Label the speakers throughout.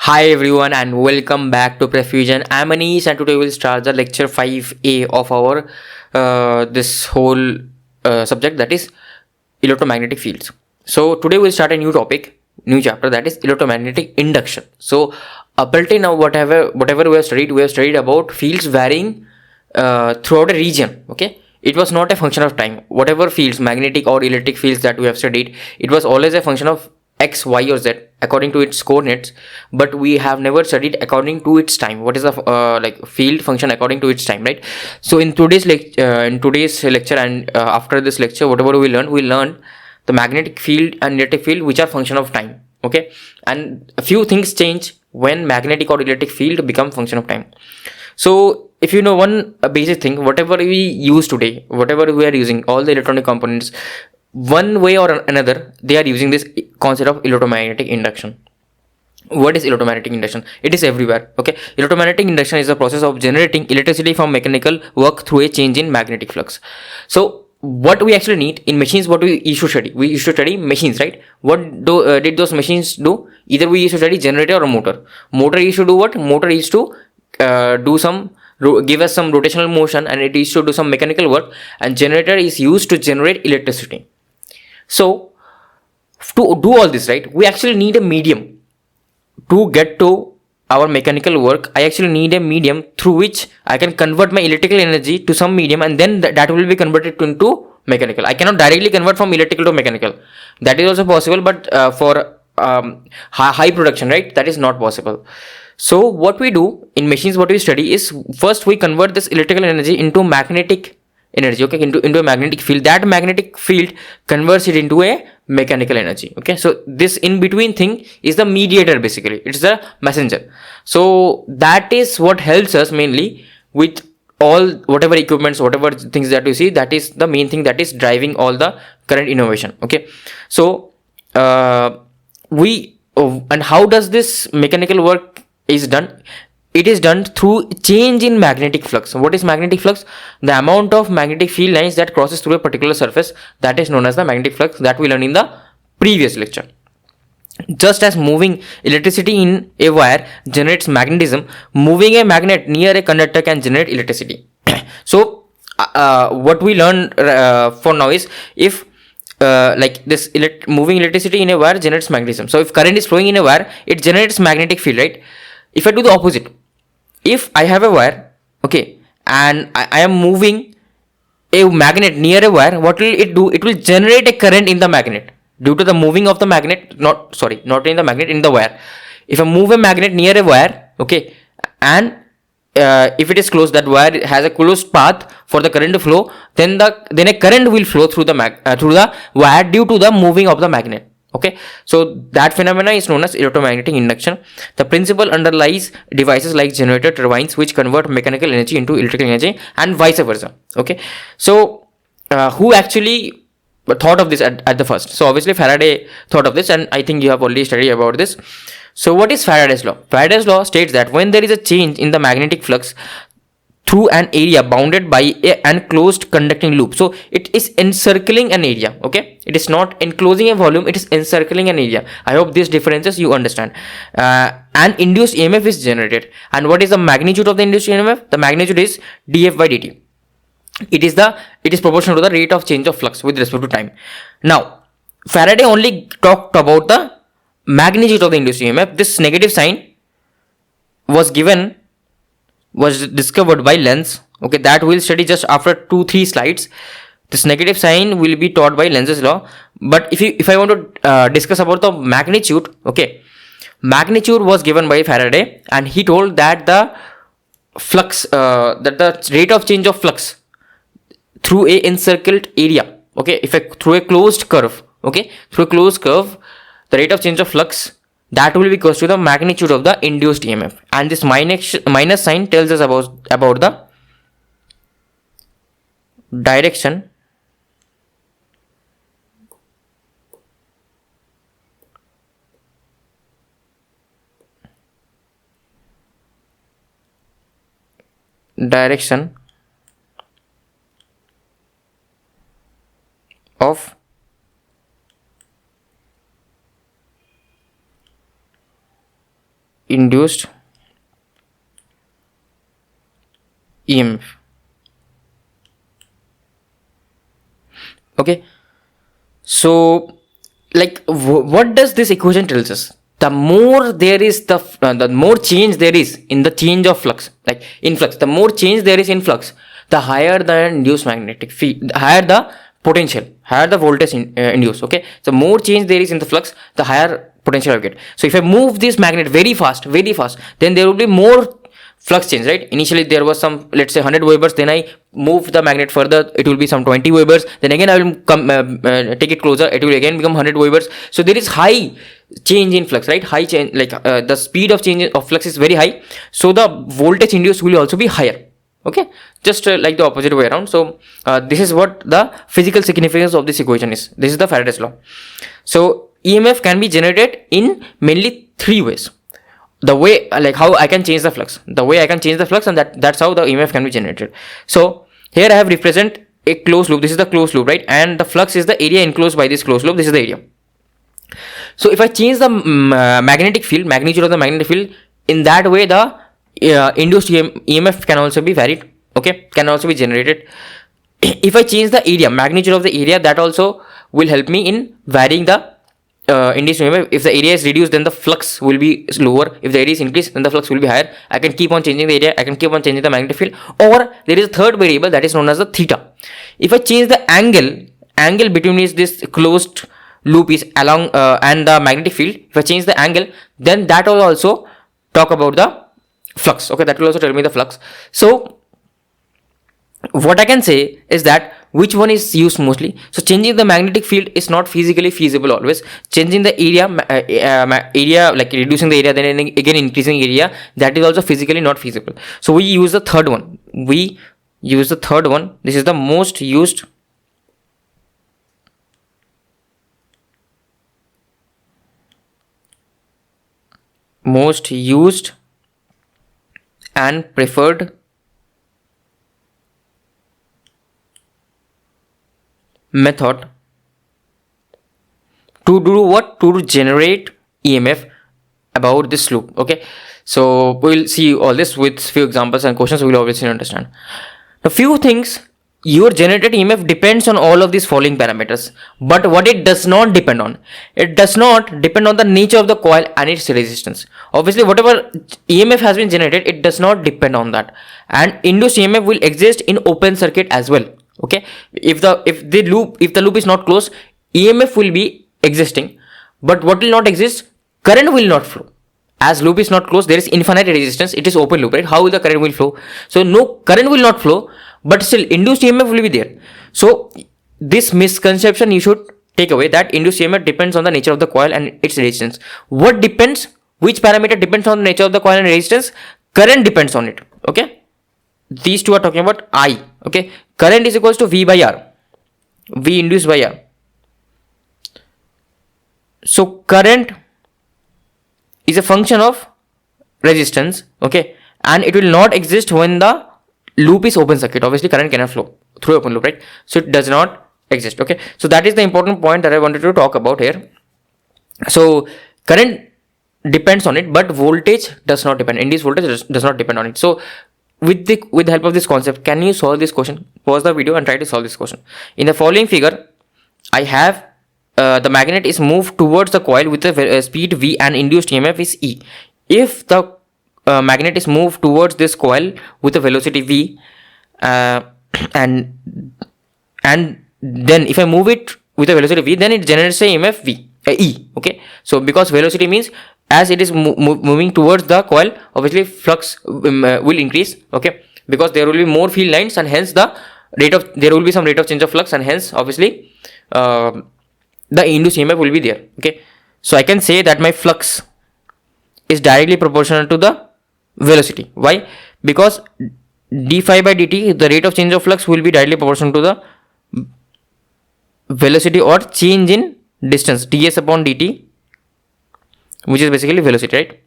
Speaker 1: Hi everyone and welcome back to PrepFusion. I'm Anish and today we'll start the lecture 5A of our this whole subject, that is electromagnetic fields. So today we'll start a new topic, new chapter, that is electromagnetic induction. So up until now whatever we have studied about fields varying throughout a region. Okay, it was not a function of time. Whatever fields, magnetic or electric fields that we have studied, it was always a function of x, y or z according to its coordinates, but we have never studied according to its time. What is the field function according to its time, right? So in today's lecture and after this lecture, whatever we learned the magnetic field and electric field, which are function of time. Okay, and a few things change when magnetic or electric field become function of time. So if you know one basic thing, whatever we use today, whatever we are using, all the electronic components, one way or another they are using this concept of electromagnetic induction. What is electromagnetic induction? It is everywhere. Okay, electromagnetic induction is the process of generating electricity from mechanical work through a change in magnetic flux. So what we actually need in machines, what we used to study, we used to study machines, right? What did those machines do? Either we used to study generator or motor used to do what? Motor used to give us some rotational motion, and it used to do some mechanical work, and generator is used to generate electricity. So to do all this, right, we actually need a medium to get to our mechanical work. I actually need a medium through which I can convert my electrical energy to some medium, and then that will be converted into mechanical. I cannot directly convert from electrical to mechanical. That is also possible, but for high production, right, that is not possible. So what we do in machines, what we study is, first we convert this electrical energy into magnetic energy, okay, into a magnetic field. That magnetic field converts it into a mechanical energy. Okay, so this in between thing is the mediator, basically it's the messenger. So that is what helps us mainly with all whatever equipments, whatever things that you see. That is the main thing that is driving all the current innovation. Okay, so and how does this mechanical work is done? It is done through change in magnetic flux. What is magnetic flux? The amount of magnetic field lines that crosses through a particular surface, that is known as the magnetic flux, that we learned in the previous lecture. Just as moving electricity in a wire generates magnetism, moving a magnet near a conductor can generate electricity. So what we learned for now is, if moving electricity in a wire generates magnetism. So if current is flowing in a wire, it generates magnetic field, right? If I do the opposite, if I have a wire, okay, and I am moving a magnet near a wire, what will it do? It will generate a current in the magnet due to the moving of the magnet, not in the magnet, in the wire. If I move a magnet near a wire, okay, and if it is closed, that wire has a closed path for the current to flow, then a current will flow through the wire due to the moving of the magnet. Okay, so that phenomena is known as electromagnetic induction. The principle underlies devices like generator, turbines, which convert mechanical energy into electrical energy, and vice versa. Okay, so who actually thought of this at the first? So obviously Faraday thought of this, and I think you have already studied about this. So what is Faraday's law? Faraday's law states that when there is a change in the magnetic flux through an area bounded by an enclosed conducting loop, so it is encircling an area. Okay, it is not enclosing a volume, it is encircling an area. I hope these differences you understand. An induced EMF is generated, and what is the magnitude of the induced EMF? The magnitude is df by dt. It is proportional to the rate of change of flux with respect to time. Now Faraday only talked about the magnitude of the induced EMF. This negative sign was discovered by Lenz. Okay, that we'll study just after 2-3 slides. This negative sign will be taught by Lenz's law. But if I want to discuss about the magnitude, okay, magnitude was given by Faraday, and he told that the flux, that the rate of change of flux through a encircled area, okay, through a closed curve, okay, through a closed curve, the rate of change of flux, that will be equal to the magnitude of the induced EMF. And this minus sign tells us about the direction of induced EMF. Okay, so like what does this equation tells us? The more there is the more change there is in the change of flux, like in flux, the more change there is in flux, the higher the induced magnetic field, the higher the potential, higher the voltage induced. Okay, so more change there is in the flux, the higher potential I get. So if I move this magnet very fast, then there will be more flux change, right? Initially there was some, let's say 100 Webers, then I move the magnet further, it will be some 20 Webers, then again I will come take it closer, it will again become 100 Webers. So there is high change in flux, right? High change, like the speed of change of flux is very high, so the voltage induced will also be higher. Okay, just like the opposite way around. So this is what the physical significance of this equation is. This is the Faraday's law. So EMF can be generated in mainly three ways. The way, like how I can change the flux, and that's how the EMF can be generated. So here I have represent a closed loop. This is the closed loop, right? And the flux is the area enclosed by this closed loop. This is the area. So if I change the magnetic field, magnitude of the magnetic field, in that way the induced EMF can also be varied. Okay, can also be generated. If I change the area, magnitude of the area, that also will help me in varying the induced EMF. If the area is reduced, then the flux will be lower. If the area is increased, then the flux will be higher. I can keep on changing the area, I can keep on changing the magnetic field. Or there is a third variable that is known as the theta. If I change the angle between this closed loop is along and the magnetic field, if I change the angle, then that will also talk about the flux. Okay, that will also tell me the flux. So what I can say is that which one is used mostly. So changing the magnetic field is not physically feasible always. Changing the area, like reducing the area, then again increasing area, that is also physically not feasible. So we use the third one. This is the most used and preferred method to do what? To generate EMF about this loop. Okay, so we'll see all this with few examples and questions. We will obviously understand a few things. Your generated EMF depends on all of these following parameters, but what it does not depend on, the nature of the coil and its resistance. Obviously whatever EMF has been generated, it does not depend on that, and induced EMF will exist in open circuit as well. Okay, if the loop is not closed, EMF will be existing, but what will not exist? Current will not flow. As loop is not closed, there is infinite resistance, it is open loop, right? How will the current will flow? So no current will not flow, but still induced EMF will be there. So this misconception you should take away, that induced EMF depends on the nature of the coil and its resistance. What depends? Which parameter depends on the nature of the coil and resistance? Current depends on it. Okay, these two are talking about I. Okay, current is equals to V by R, V induced by R. So current is a function of resistance. Okay, and it will not exist when the loop is open circuit. Obviously current cannot flow through open loop, right? So it does not exist. Okay, so that is the important point that I wanted to talk about here. So current depends on it, but voltage does not depend. Induced voltage does not depend on it. So with the help of this concept, can you solve this question? Pause the video and try to solve this question. In the following figure, I have the magnet is moved towards the coil with a speed V and induced EMF is E. If the magnet is moved towards this coil with a velocity V, and then if I move it with a velocity V, then it generates a EMF E. Okay, so because velocity means as it is moving towards the coil, obviously flux will increase. Okay, because there will be more field lines, and hence there will be some rate of change of flux, and hence obviously the induced EMF will be there. Okay, so I can say that my flux is directly proportional to the velocity. Why? Because d phi by dt, the rate of change of flux, will be directly proportional to the velocity or change in distance, ds upon dt, which is basically velocity, right?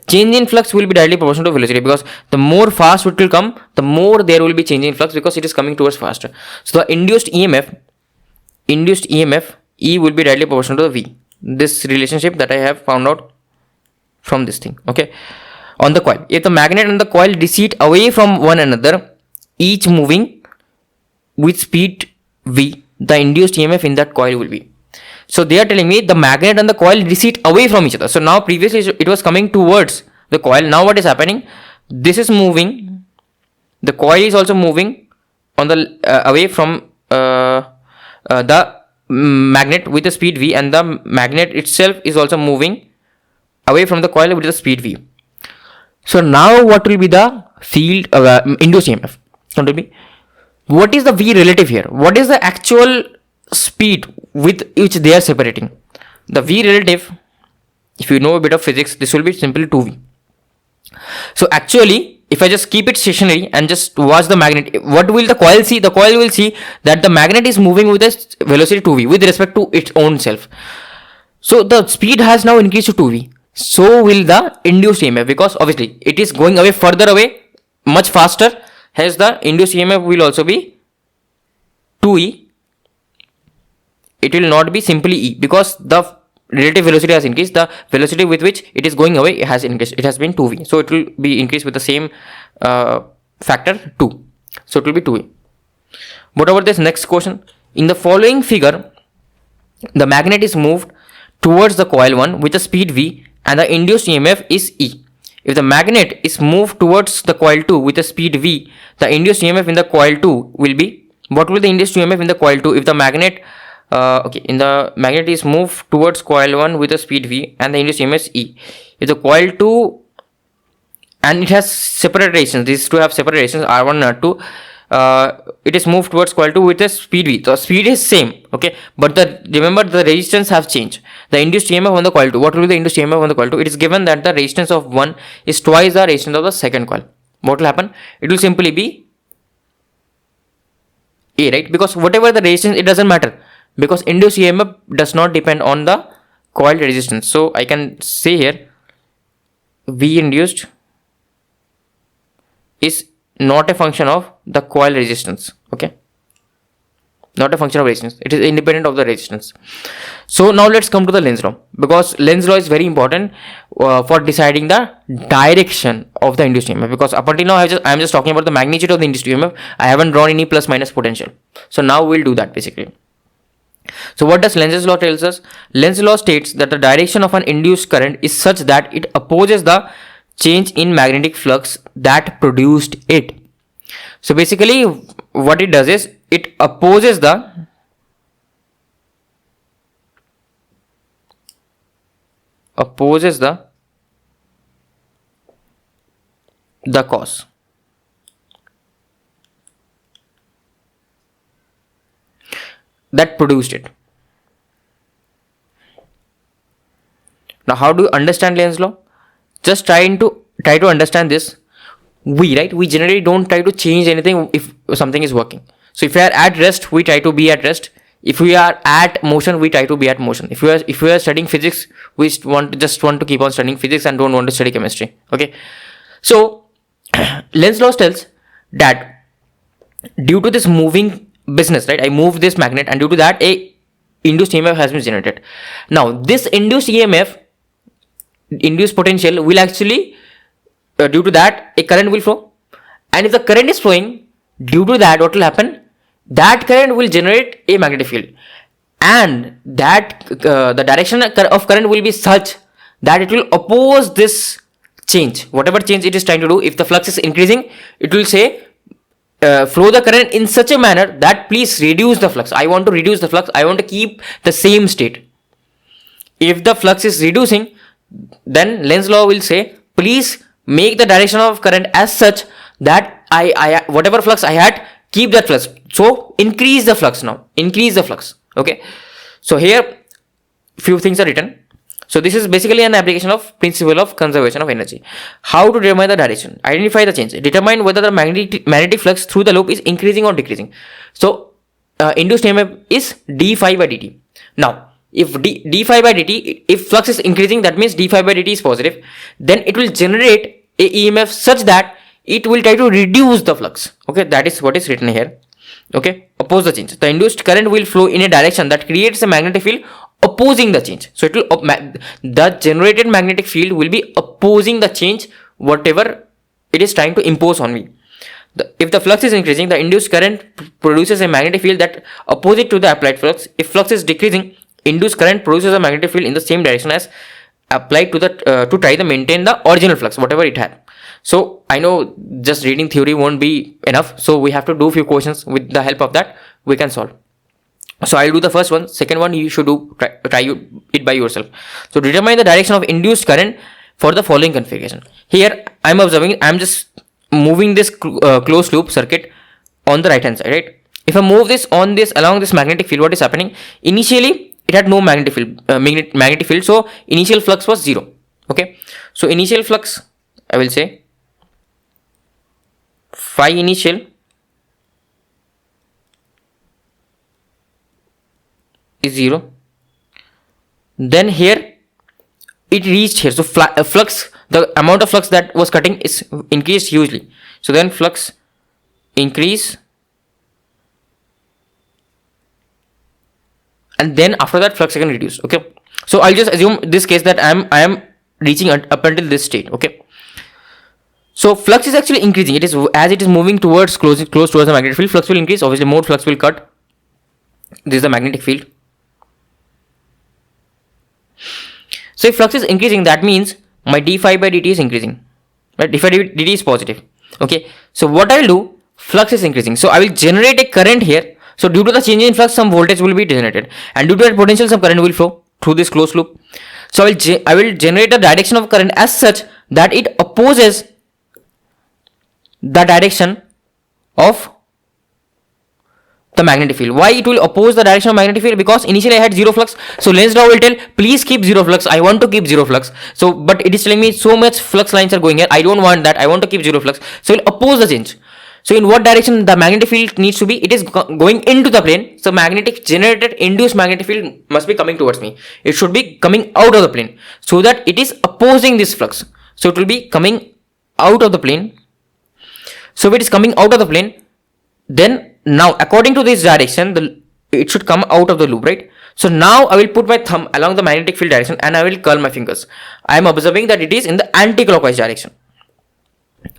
Speaker 1: Change in flux will be directly proportional to velocity, because the more fast it will come, the more there will be change in flux, because it is coming towards faster. So the induced EMF E will be directly proportional to the V. this relationship that I have found out from this thing. Okay, on the coil, if the magnet and the coil recede away from one another, each moving with speed v, the induced EMF in that coil will be. So they are telling me the magnet and the coil recede away from each other. So now previously it was coming towards the coil. Now what is happening? This is moving. The coil is also moving on the away from the magnet with the speed v, and the magnet itself is also moving away from the coil with the speed v. So now what will be the field induced EMF? What is the v relative here? What is the actual speed with which they are separating? The v relative, if you know a bit of physics, this will be simply 2v. So actually, if I just keep it stationary and just watch the magnet, what will the coil see? The coil will see that the magnet is moving with a velocity 2v with respect to its own self. So the speed has now increased to 2v. So will the induced EMF, because obviously it is going away further away, much faster. Hence the induced EMF will also be 2e. It will not be simply e, because the relative velocity has increased. The velocity with which it is going away has increased. It has been 2v. So it will be increased with the same factor 2. So it will be 2e. What about this next question? In the following figure, the magnet is moved towards the coil 1 with a speed v, and the induced EMF is e. If the magnet is moved towards the coil 2 with a speed v, the induced EMF in the coil 2 will be, what will the induced EMF in the coil 2 if the magnet in the magnet is moved towards coil 1 with a speed v and the induced EMF is e. If the coil 2, and it has separate resistance, these two have separate resistance R1 and R2, it is moved towards coil 2 with a speed v. The speed is same, okay, but remember the resistance have changed. The induced EMF on the coil 2, what will be the induced EMF on the coil 2? It is given that the resistance of 1 is twice the resistance of the second coil. What will happen? It will simply be A, right? Because whatever the resistance, it doesn't matter, because induced EMF does not depend on the coil resistance. So I can say here V induced is not a function of the coil resistance, okay, not a function of resistance. It is independent of the resistance. So now let's come to the Lenz law, because Lenz law is very important for deciding the direction of the induced EMF, because up until now I am just talking about the magnitude of the induced EMF. I haven't drawn any plus minus potential. So now we'll do that basically. So what does Lenz's law tells us? Lenz's law states that the direction of an induced current is such that it opposes the change in magnetic flux that produced it. So basically what it does is it opposes the cause. That produced it. Now how do you understand Lenz's law? Just try to understand this. We generally don't try to change anything if something is working. So if we are at rest, we try to be at rest. If we are at motion, we try to be at motion. If we are studying physics, we just want to keep on studying physics and don't want to study chemistry. Okay. So Lenz's law tells that due to this moving business, right? I moved this magnet, and due to that a induced EMF has been generated. Now this induced EMF, induced potential, will actually due to that a current will flow, and if the current is flowing, due to that what will happen? That current will generate a magnetic field, and that the direction of current will be such that it will oppose this change, whatever change it is trying to do. If the flux is increasing, it will say flow the current in such a manner that please reduce the flux. I want to reduce the flux. I want to keep the same state. If the flux is reducing, then Lenz's law will say please make the direction of current as such that I whatever flux I had, keep that flux. So increase the flux now. Increase the flux. Okay. So here few things are written. So this is basically an application of principle of conservation of energy. How to determine the direction? Identify the change. Determine whether the magnetic flux through the loop is increasing or decreasing. So induced EMF is d phi by dt. Now if d phi by dt, if flux is increasing, that means d phi by dt is positive. Then it will generate a EMF such that it will try to reduce the flux. Okay, that is what is written here. Okay, oppose the change. The induced current will flow in a direction that creates a magnetic field opposing the change. So it will the generated magnetic field will be opposing the change whatever it is trying to impose on me. If the flux is increasing, the induced current produces a magnetic field that opposite to the applied flux. If flux is decreasing, induced current produces a magnetic field in the same direction as applied to the to try to maintain the original flux whatever it had. So I know just reading theory won't be enough, so we have to do few questions. With the help of that we can solve. So I'll do the first one. Second one you should do try it by yourself. So determine the direction of induced current for the following configuration. Here I'm observing, I'm just moving this closed loop circuit on the right hand side, right? If I move this on this along this magnetic field, what is happening? Initially it had no magnetic field, so initial flux was 0. Okay, so initial flux, I will say phi initial is 0. Then here it reached here, so flux, the amount of flux that was cutting is increased hugely. So then flux increase, and then after that flux again reduce. Okay, so I'll just assume this case that I am reaching up until this state. Okay, so flux is actually increasing. It is as it is moving towards close towards the magnetic field, flux will increase. Obviously more flux will cut. This is the magnetic field. So if flux is increasing, that means my d phi by dt is increasing, right? d phi by dt is positive. Okay, so what I will do, flux is increasing, so I will generate a current here. So due to the change in flux, some voltage will be generated, and due to that potential, some current will flow through this closed loop. So I will generate a direction of current as such that it opposes the direction of the magnetic field. Why it will oppose the direction of magnetic field? Because initially I had 0 flux. So Lenz's law will tell, please keep 0 flux. I want to keep 0 flux. So but it is telling me so much flux lines are going here. I don't want that. I want to keep 0 flux. So it will oppose the change. So in what direction the magnetic field needs to be? It is going into the plane. So magnetic generated induced magnetic field must be coming towards me. It should be coming out of the plane, so that it is opposing this flux. So it will be coming out of the plane. So if it is coming out of the plane, then now according to this direction it should come out of the loop, right? So now I will put my thumb along the magnetic field direction and I will curl my fingers. I am observing that it is in the anti-clockwise direction.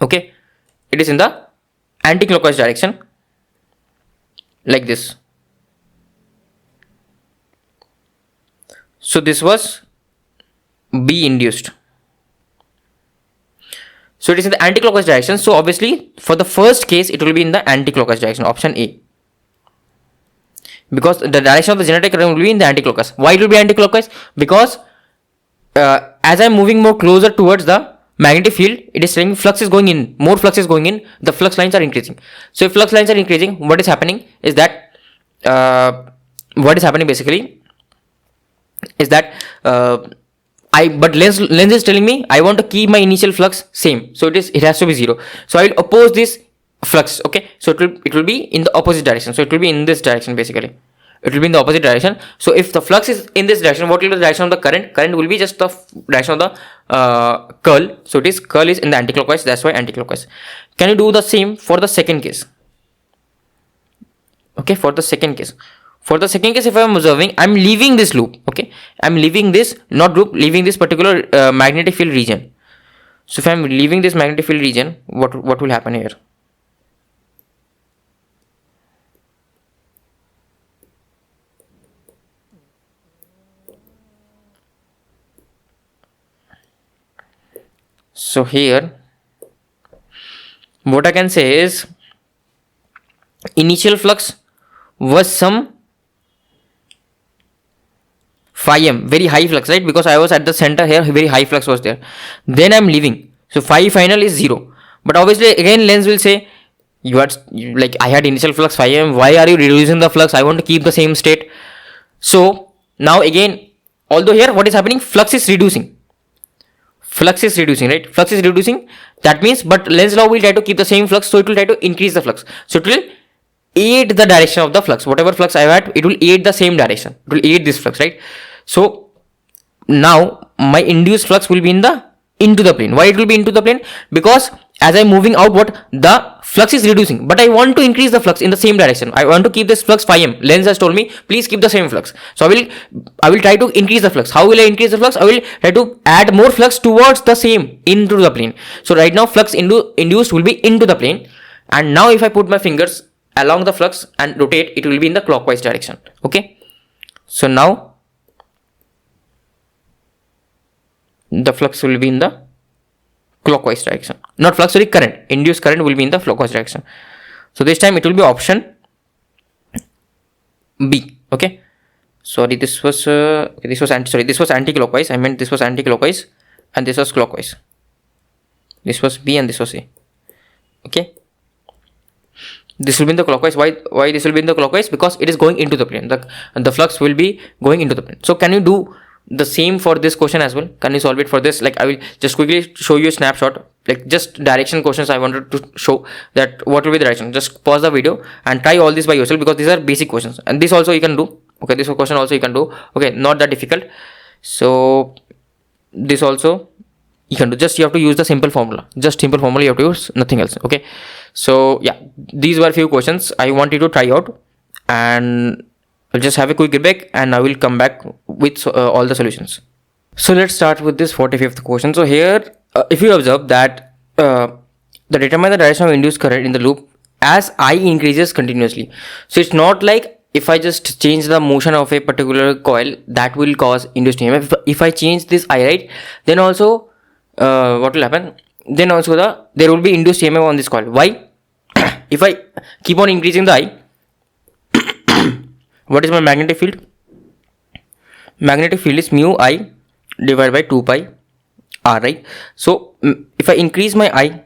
Speaker 1: Okay, it is in the anti-clockwise direction, like this. So this was B induced. So it is in the anti-clockwise direction. So obviously for the first case it will be in the anti-clockwise direction, option A, because the direction of the generated current will be in the anti-clockwise. Why it will be anti-clockwise? Because as I am moving more closer towards the magnetic field, it is saying flux is going in, more flux is going in, the flux lines are increasing. So if flux lines are increasing, what is happening is that basically is that but Lenz is telling me I want to keep my initial flux same, so it has to be 0. So I will oppose this flux. Okay, so it will be in the opposite direction. So it will be in this direction basically. It will be in the opposite direction. So if the flux is in this direction, what will be the direction of the current? Current will be just the direction of the curl. So it is curl is in the anti-clockwise. That's why anti-clockwise. Can you do the same for the second case? Okay, for the second case. For the second case, if I am observing, I am leaving this loop. Okay, I am leaving this, not loop, leaving this particular magnetic field region. So if I am leaving this magnetic field region, what will happen here? So here, what I can say is, initial flux was some phi m, very high flux, right? Because I was at the center here, very high flux was there. Then I'm leaving, so phi final is 0. But obviously again Lenz will say, like I had initial flux phi m, why are you reducing the flux? I want to keep the same state. So now again, although here what is happening, flux is reducing, right? Flux is reducing, that means, but Lenz law will try to keep the same flux, so it will try to increase the flux. So it will aid the direction of the flux. Whatever flux I had, it will aid the same direction. It will aid this flux, right? So now my induced flux will be into the plane. Why it will be into the plane? Because as I'm moving outward, the flux is reducing, but I want to increase the flux in the same direction. I want to keep this flux phi m. Lens has told me, please keep the same flux. So I will try to increase the flux. How will I increase the flux? I will try to add more flux towards the same into the plane. So right now flux induced will be into the plane, and now if I put my fingers along the flux and rotate, it will be in the clockwise direction. Okay. So now the flux will be in the clockwise direction. Not flux, sorry, current. Induced current will be in the clockwise direction. So this time it will be option B. Okay. Sorry, this was anti-clockwise. I meant this was anti-clockwise and this was clockwise. This was B and this was A. Okay. This will be in the clockwise. Why this will be in the clockwise? Because it is going into the plane. The flux will be going into the plane. So can you do the same for this question as well? Can you solve it for this? Like, I will just quickly show you a snapshot, like just direction questions. I wanted to show that what will be the direction. Just pause the video and try all this by yourself, because these are basic questions, and this also you can do. Okay, this question also you can do. Okay, not that difficult. So this also you can do. Just you have to use the simple formula. Just simple formula you have to use, nothing else. Okay. So yeah, these were a few questions I want you to try out, and I'll just have a quick break and I will come back with all the solutions. So let's start with this 45th question. So here, if you observe that determine the direction of induced current in the loop as I increases continuously. So it's not like if I just change the motion of a particular coil, that will cause induced EMF. If I change this I, right, then also what will happen? Then also there will be induced EMF on this coil. Why? If I keep on increasing the I, what is my magnetic field? Magnetic field is mu I divided by 2 pi r, right? So if I increase my I,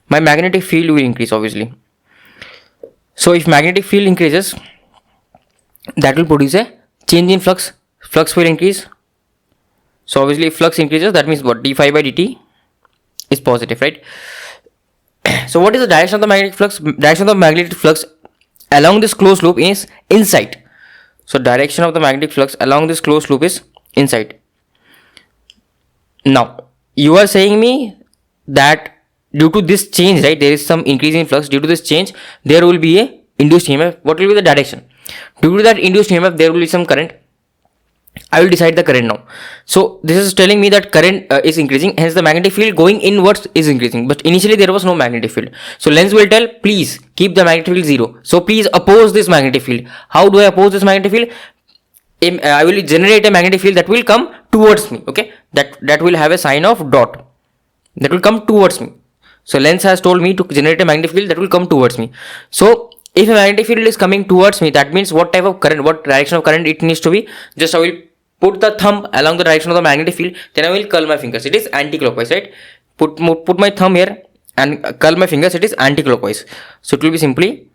Speaker 1: my magnetic field will increase, obviously. So if magnetic field increases, that will produce a change in flux. Flux will increase. So obviously if flux increases, that means what? d phi by dt is positive, right? So what is the direction of the magnetic flux? Direction of the magnetic flux along this closed loop is inside. So direction of the magnetic flux along this closed loop is inside. Now you are saying me that due to this change, right, there is some increase in flux. Due to this change, there will be a induced EMF. What will be the direction? Due to that induced EMF, there will be some current. I will decide the current now. So this is telling me that current is increasing, hence the magnetic field going inwards is increasing. But initially there was no magnetic field. So lens will tell, please keep the magnetic field 0. So please oppose this magnetic field. How do I oppose this magnetic field? I will generate a magnetic field that will come towards me. Okay, that will have a sign of dot. That will come towards me. So lens has told me to generate a magnetic field that will come towards me. So if a magnetic field is coming towards me, that means what type of current, what direction of current it needs to be. Just I will put the thumb along the direction of the magnetic field, then I will curl my fingers. It is anti-clockwise, right? Put my thumb here and curl my fingers. It is anti-clockwise. So it will be simply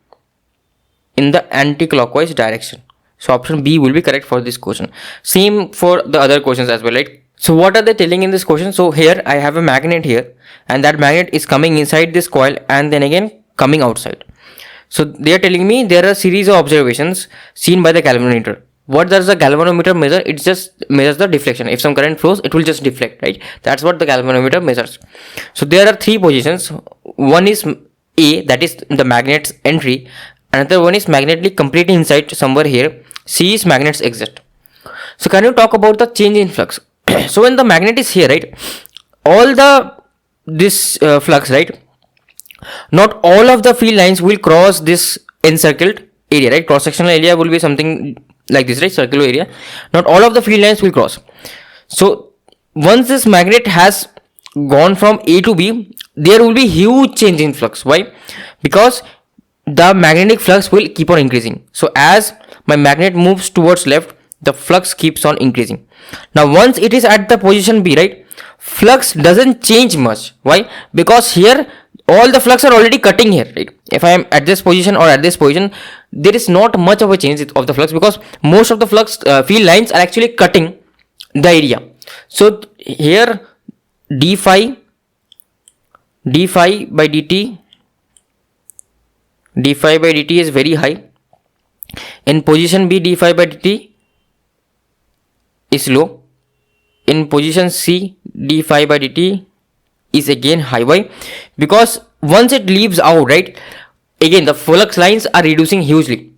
Speaker 1: in the anti-clockwise direction. So option B will be correct for this question. Same for the other questions as well, right? So what are they telling in this question? So here I have a magnet here, and that magnet is coming inside this coil and then again coming outside. So they are telling me there are a series of observations seen by the galvanometer. What does the galvanometer measure? It just measures the deflection. If some current flows, it will just deflect, right? That's what the galvanometer measures. So there are three positions. One is A, that is the magnet's entry. Another one is magnetically completely inside somewhere here. C is magnet's exit. So can you talk about the change in flux? So when the magnet is here, right, all this flux, right, not all of the field lines will cross this encircled area, right? Cross sectional area will be something like this, right? Circular area. Not all of the field lines will cross. So once this magnet has gone from A to B, there will be huge change in flux. Why? Because the magnetic flux will keep on increasing. So as my magnet moves towards left, the flux keeps on increasing. Now once it is at the position B, right, flux doesn't change much. Why? Because here all the flux are already cutting here, right? If I am at this position or at this position, there is not much of a change of the flux, because most of the flux field lines are actually cutting the area. So here d phi by dt is very high. In position B, d phi by dt is low. In position C, d phi by dt is again high. Why? Because once it leaves out, right, again the flux lines are reducing hugely.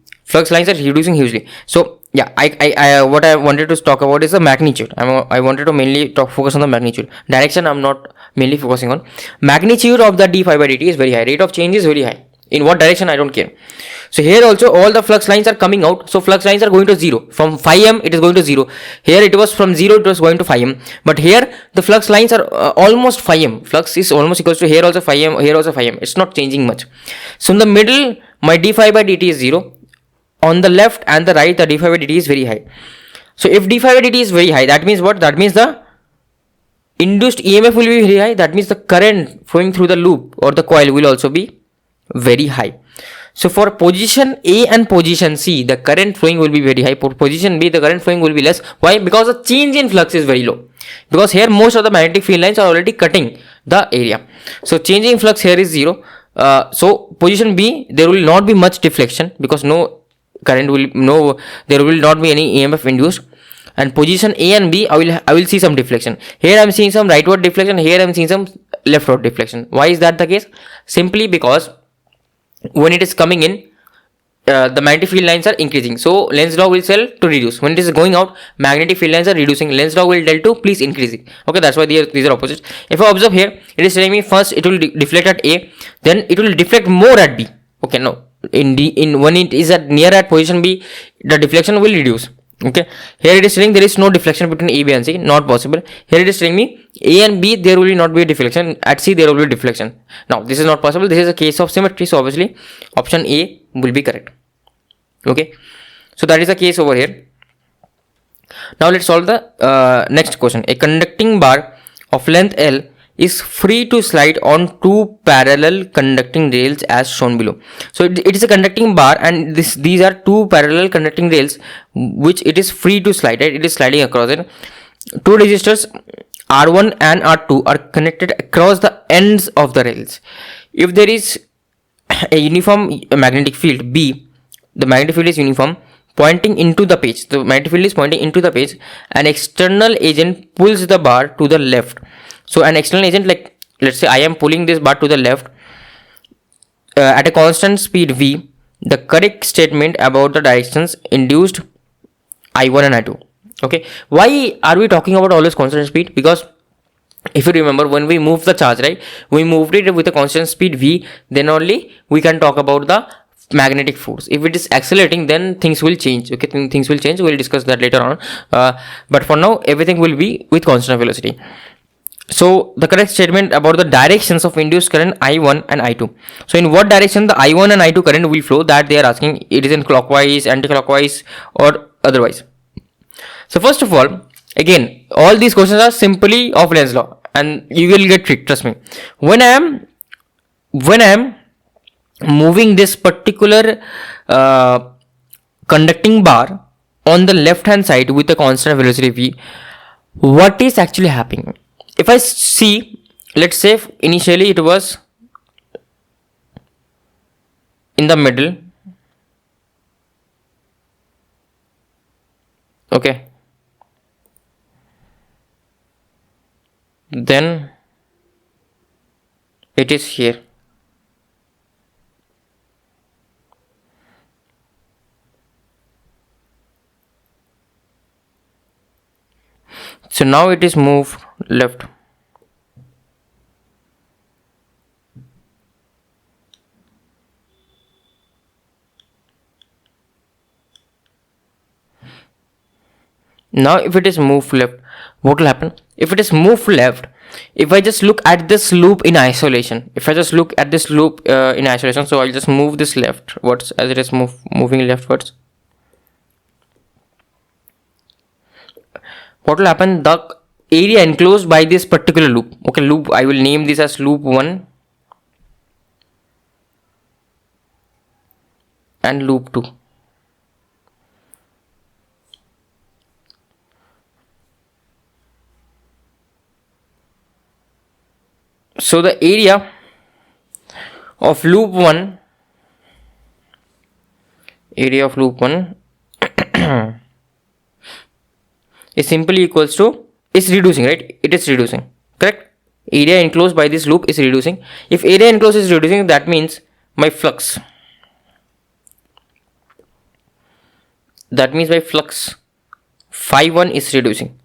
Speaker 1: So yeah, I what I wanted to talk about is the magnitude. I wanted to mainly focus on the magnitude. Direction I'm not mainly focusing on. Magnitude of the d phi by dt is very high. Rate of change is very high. In what direction, I don't care. So here also all the flux lines are coming out. So flux lines are going to 0. From 5M it is going to 0. Here it was from 0 it was going to 5M. But here the flux lines are almost 5M. Flux is almost equals to here also 5M, here also 5M. It's not changing much. So in the middle my d phi by dt is 0. On the left and the right the d phi by dt is very high. So if d phi by dt is very high, that means what? That means the induced EMF will be very high. That means the current flowing through the loop or the coil will also be very high. So for position A and position C, the current flowing will be very high. For position B, the current flowing will be less. Why? Because the change in flux is very low. Because here most of the magnetic field lines are already cutting the area. So changing flux here is 0. So position B, there will not be much deflection because there will not be any EMF induced. And position A and B, I will see some deflection. Here I am seeing some rightward deflection. Here I am seeing some leftward deflection. Why is that the case? Simply because when it is coming in, the magnetic field lines are increasing. So Lenz law will tell to reduce. When it is going out, magnetic field lines are reducing. Lenz law will tell to please increase it. Okay, that's why these are opposites. If I observe here, it is telling me first it will deflect at A, then it will deflect more at B. Okay, no. When it is near at position B, the deflection will reduce. Okay, here it is saying there is no deflection between A, B and C, not possible. Here it is saying me A and B there will not be a deflection, at C there will be a deflection. Now this is not possible. This is a case of symmetry, so obviously option A will be correct. Okay, so that is the case over here. Now let's solve the next question. A conducting bar of length L is free to slide on two parallel conducting rails as shown below. So it is a conducting bar and these are two parallel conducting rails which it is free to slide, right? It is sliding across it. Two resistors R1 and R2 are connected across the ends of the rails. If there is a uniform magnetic field B, the magnetic field is uniform, pointing into the page. The magnetic field is pointing into the page. An external agent pulls the bar to the left. So an external agent, like let's say I am pulling this bar to the left at a constant speed V. The correct statement about the directions induced I1 and I2. Okay, why are we talking about always constant speed? Because if you remember, when we moved the charge, right, we moved it with a constant speed V, then only we can talk about the magnetic force. If it is accelerating, then things will change. Okay, things will change. We'll discuss that later on. But for now, everything will be with constant velocity. So the correct statement about the directions of induced current I1 and I2. So in what direction the I1 and I2 current will flow, that they are asking. It is in clockwise, anti-clockwise or otherwise. So first of all, again, all these questions are simply of Lenz law and you will get tricked, trust me. When I am moving this particular conducting bar on the left hand side with a constant velocity V, what is actually happening? If I see, let's say initially it was in the middle. Okay. Then it is here. So now it is moved left. Now if it is moved left, what will happen? If it is moved left, if I just look at this loop in isolation, so I'll just move this leftwards as it is moving leftwards. What will happen? The area enclosed by this particular loop, okay, loop, I will name this as loop 1 and loop 2. So the area of loop 1 is simply equals to, it's reducing, right? It is reducing, correct? area enclosed by this loop is reducing. If area enclosed is reducing, that means my flux, phi 1 is reducing.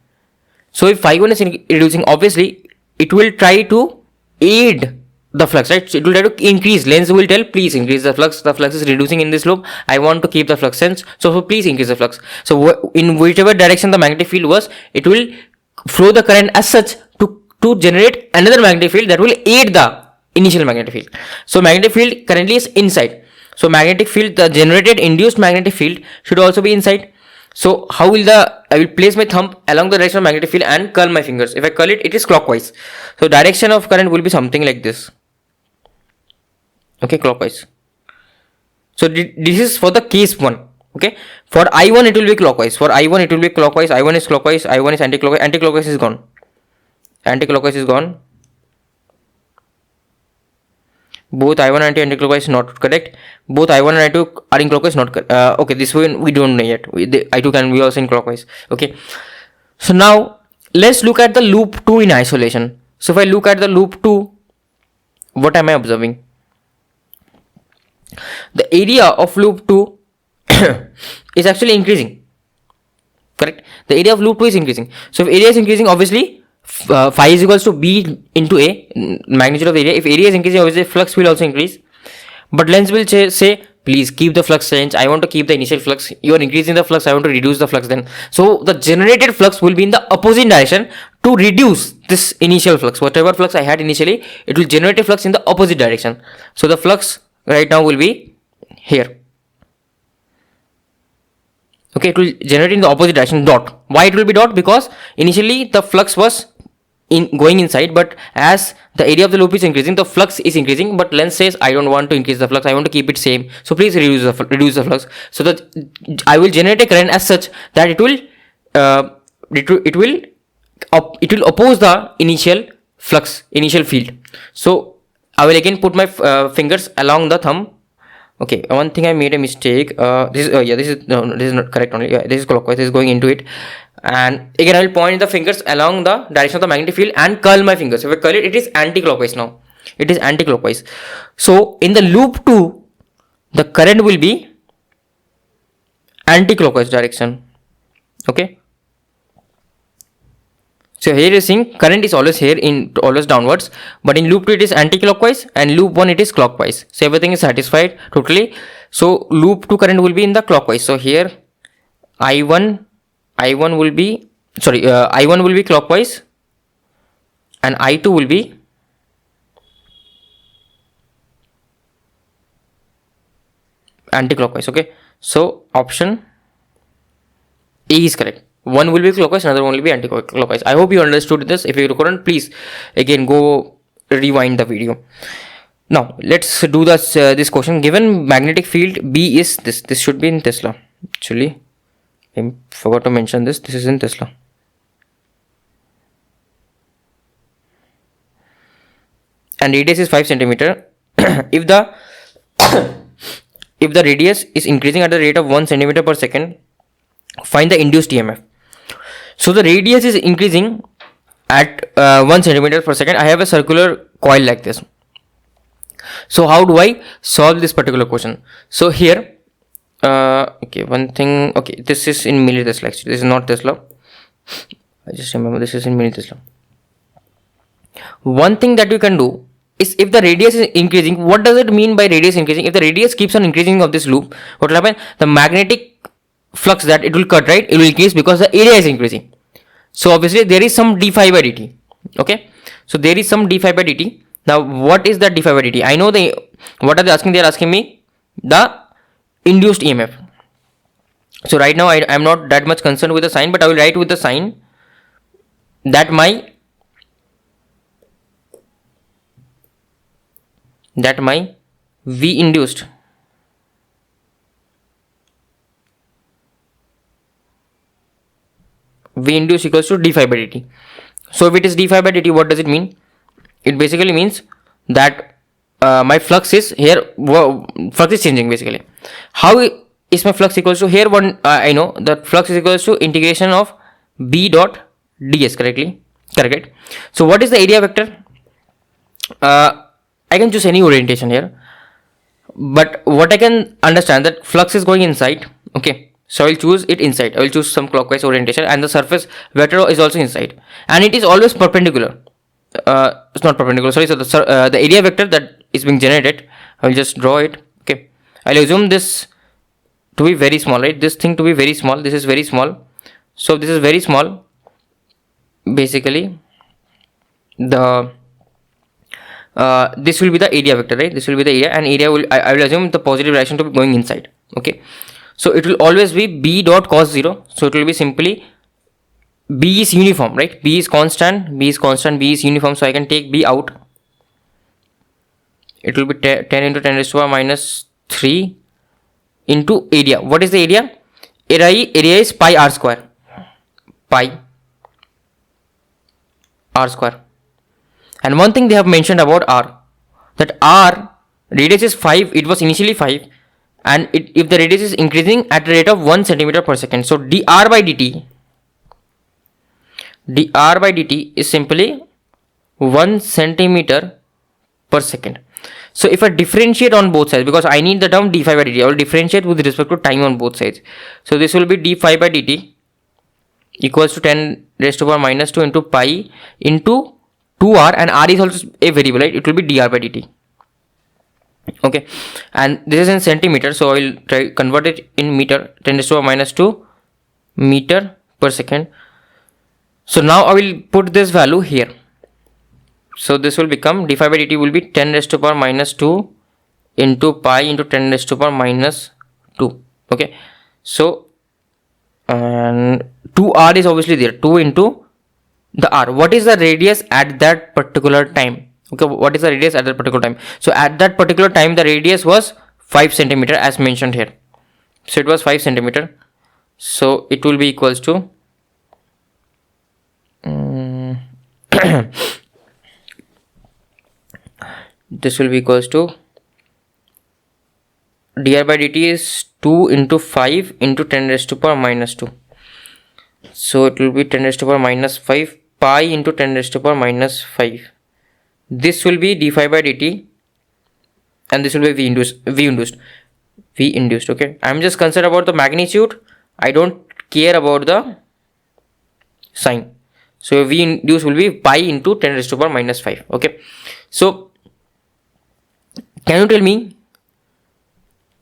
Speaker 1: So if phi 1 is reducing, obviously it will try to aid the flux, right? So it will try to increase. Lens will tell, please increase the flux. The flux is reducing in this loop. I want to keep the flux sense. So please increase the flux. So in whichever direction the magnetic field was, it will flow the current as such to generate another magnetic field that will aid the initial magnetic field. So magnetic field currently is inside. So magnetic field, the generated induced magnetic field should also be inside. So how will I will place my thumb along the direction of magnetic field and curl my fingers. If I curl it, it is clockwise. So direction of current will be something like this. Okay, clockwise. So this is for the case 1. Okay, for I1 it will be clockwise. For I1 it will be clockwise. I1 is clockwise. I1 is anti-clockwise. Anti-clockwise is gone. Anti-clockwise is gone. Both I1 and anti-clockwise not correct. Both I1 and I2 are in clockwise, not correct. Okay, this one we don't know yet. I2 can be also in clockwise. Okay, so now let's look at the loop 2 in isolation. So if I look at the loop 2, what am I observing? The area of loop 2 is actually increasing. Correct? The area of loop 2 is increasing. So if area is increasing, obviously phi is equals to B into A, magnitude of the area. If area is increasing, obviously flux will also increase. But lens will say, please keep the flux change. I want to keep the initial flux. You are increasing the flux. I want to reduce the flux then. So the generated flux will be in the opposite direction to reduce this initial flux. Whatever flux I had initially, it will generate a flux in the opposite direction. So the flux right now will be here. Okay, it will generate in the opposite direction, dot. Why it will be dot? Because initially the flux was going inside, but as the area of the loop is increasing, the flux is increasing, but lens says I don't want to increase the flux, I want to keep it same, so please reduce the flux, so that I will generate a current as such that it will oppose the initial flux, initial field. So I will again put my fingers along the thumb. Okay, one thing I made a mistake. This is not correct only. Yeah, this is clockwise. This is going into it, and again I will point the fingers along the direction of the magnetic field and curl my fingers. If I curl it, it is anti-clockwise now. It is anti-clockwise. So in the loop 2, the current will be anti-clockwise direction. Okay. So here you are seeing current is always here always downwards, but in loop 2 it is anti-clockwise and loop 1 it is clockwise. So everything is satisfied totally. So loop 2 current will be in the clockwise. So here I1 will be I1 will be clockwise and I2 will be anti-clockwise. Okay, so option A is correct. One will be clockwise, another one will be anti-clockwise. I hope you understood this. If you couldn't, please again go rewind the video. Now let's do this question. Given magnetic field B is this. This should be in Tesla. Actually, I forgot to mention this. This is in Tesla. And radius is 5 centimeter. If the radius is increasing at the rate of 1 centimeter per second, find the induced EMF. So the radius is increasing at 1 centimeter per second. I have a circular coil like this. So how do I solve this particular question? So here, okay, one thing. Okay, this is in milli Tesla. Actually, this is not Tesla. I just remember this is in milli Tesla. One thing that you can do is, if the radius is increasing, what does it mean by radius increasing? If the radius keeps on increasing of this loop, what will happen? The magnetic flux that it will cut, right, it will increase because the area is increasing. So obviously there is some d phi by dt. Okay, so there is some d phi by dt. Now what is that d phi by dt? I know what are they asking? They are asking me the induced EMF. So right now I am not that much concerned with the sign, but I will write with the sign that my V induced equals to d phi by dt. So if it is d phi by dt, what does it mean? It basically means that my flux is here. Flux is changing basically. How is my flux equals to here? I know that flux is equals to integration of B dot ds. Correct. So what is the area vector? I can choose any orientation here, but what I can understand that flux is going inside. Okay, so I will choose it inside. I will choose some clockwise orientation, and the surface vector is also inside, and it is always perpendicular. It's not perpendicular, sorry. So the area vector that is being generated, I will just draw it. Okay, I'll assume this to be very small, right? This thing to be very small. This is very small. So this is very small. Basically, the this will be the area vector, right? This will be the area, and area will I will assume the positive direction to be going inside. Okay, so it will always be b dot cos 0. So it will be simply b is uniform, right? B is constant, b is constant, b is uniform. So I can take b out. It will be 10 into 10 raised to power minus 3 into area. What is the area? Area is pi r square. Pi r square. And one thing they have mentioned about r, that r radius is 5. It was initially 5, and if the radius is increasing at the rate of 1 centimeter per second, so dr by dt is simply 1 centimeter per second. So if I differentiate on both sides, because I need the term d phi by dt, I will differentiate with respect to time on both sides. So this will be d phi by dt equals to 10 raised to power minus 2 into pi into 2r, and r is also a variable, right? It will be dr by dt. Okay, and this is in centimeter, so I will try convert it in meter. 10 raised to power minus 2 meter per second. So now I will put this value here. So this will become d phi by dt will be 10 raised to power minus 2 into pi into 10 raised to power minus 2. Okay, so and 2r is obviously there, 2 into the r. What is the radius at that particular time? Okay, what is the radius at that particular time? So at that particular time the radius was 5 centimeter as mentioned here. So it was 5 centimeter. So it will be equals to this will be equals to dr by dt is 2 into 5 into 10 raised to power minus 2. So it will be 10 raised to power minus 5 pi into 10 raised to power minus 5. This will be d phi by dt, and this will be v induced. Okay, I'm just concerned about the magnitude. I don't care about the sign. So v induced will be pi into 10 raised to power minus 5. Okay, so can you tell me,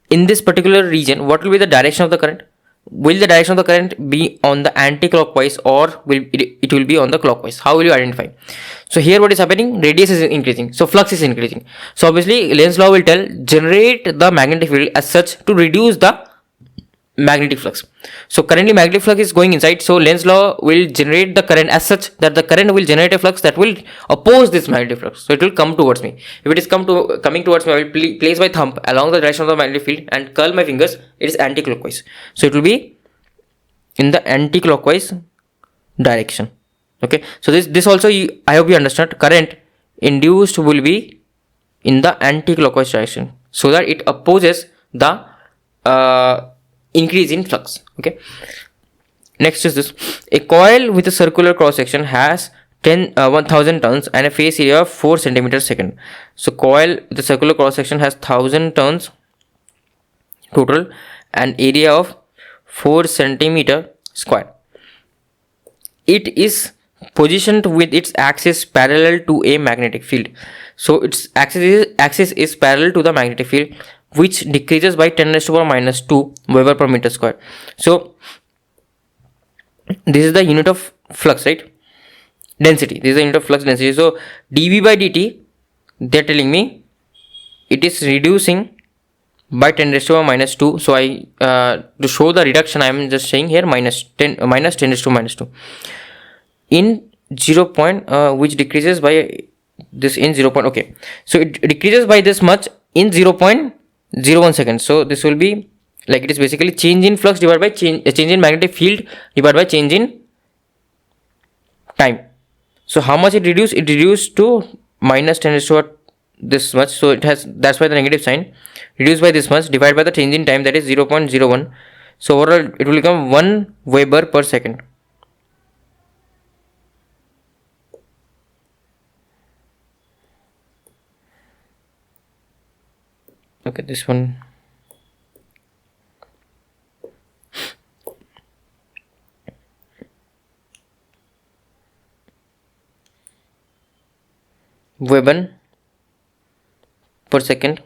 Speaker 1: in this particular region, what will be the direction of the current? Will the direction of the current be on the anti-clockwise, or will it will be on the clockwise? How will you identify? So here what is happening? Radius is increasing, so flux is increasing. So obviously Lenz's law will tell generate the magnetic field as such to reduce the magnetic flux. So currently magnetic flux is going inside, so Lenz's law will generate the current as such that the current will generate a flux that will oppose this magnetic flux. So it will come towards me. If it is coming towards me, I will place my thumb along the direction of the magnetic field and curl my fingers. It is anti-clockwise, so it will be in the anti-clockwise direction. Okay, so this also I hope you understand. Current induced will be in the anti-clockwise direction, so that it opposes the increase in flux. Okay, next is this: a coil with a circular cross section has 1000 turns and a face area of 4 centimeters second. So coil with a circular cross section has 1000 turns total and area of 4 centimeter square. It is positioned with its axis parallel to a magnetic field. So its axis is parallel to the magnetic field, which decreases by 10 raised to power minus 2 Weber per meter square. So this is the unit of flux, right? Density. This is the unit of flux density. So dV by dt, they're telling me it is reducing by 10 raised to power minus 2. So I to show the reduction, I am just saying here minus 10 raised to minus 2 in 0 point, which decreases by this in 0 point. Okay, so it decreases by this much in 0.01 seconds. So this will be like, it is basically change in flux divided by change in magnetic field divided by change in time. So how much it reduced? It reduced to minus 10 raised to this much. So it has, that's why the negative sign, reduced by this much divided by the change in time, that is 0.01. So overall it will become 1 Weber per second. Okay, this one. Weber per second.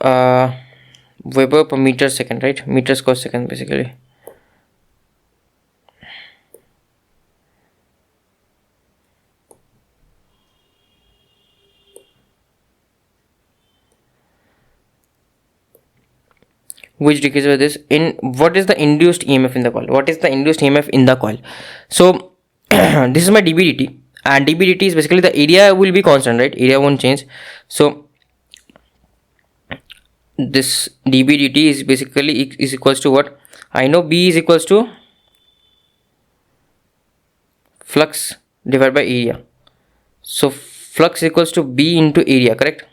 Speaker 1: Weber per meter second, right? Meters per second basically. Which decreases by this. In what is the induced EMF in the coil? What is the induced EMF in the coil? So this is my dBdt, and dBdt is basically the area will be constant, right? Area won't change. So this dBdt is basically is equals to what? I know B is equals to flux divided by area. So flux equals to B into area, correct?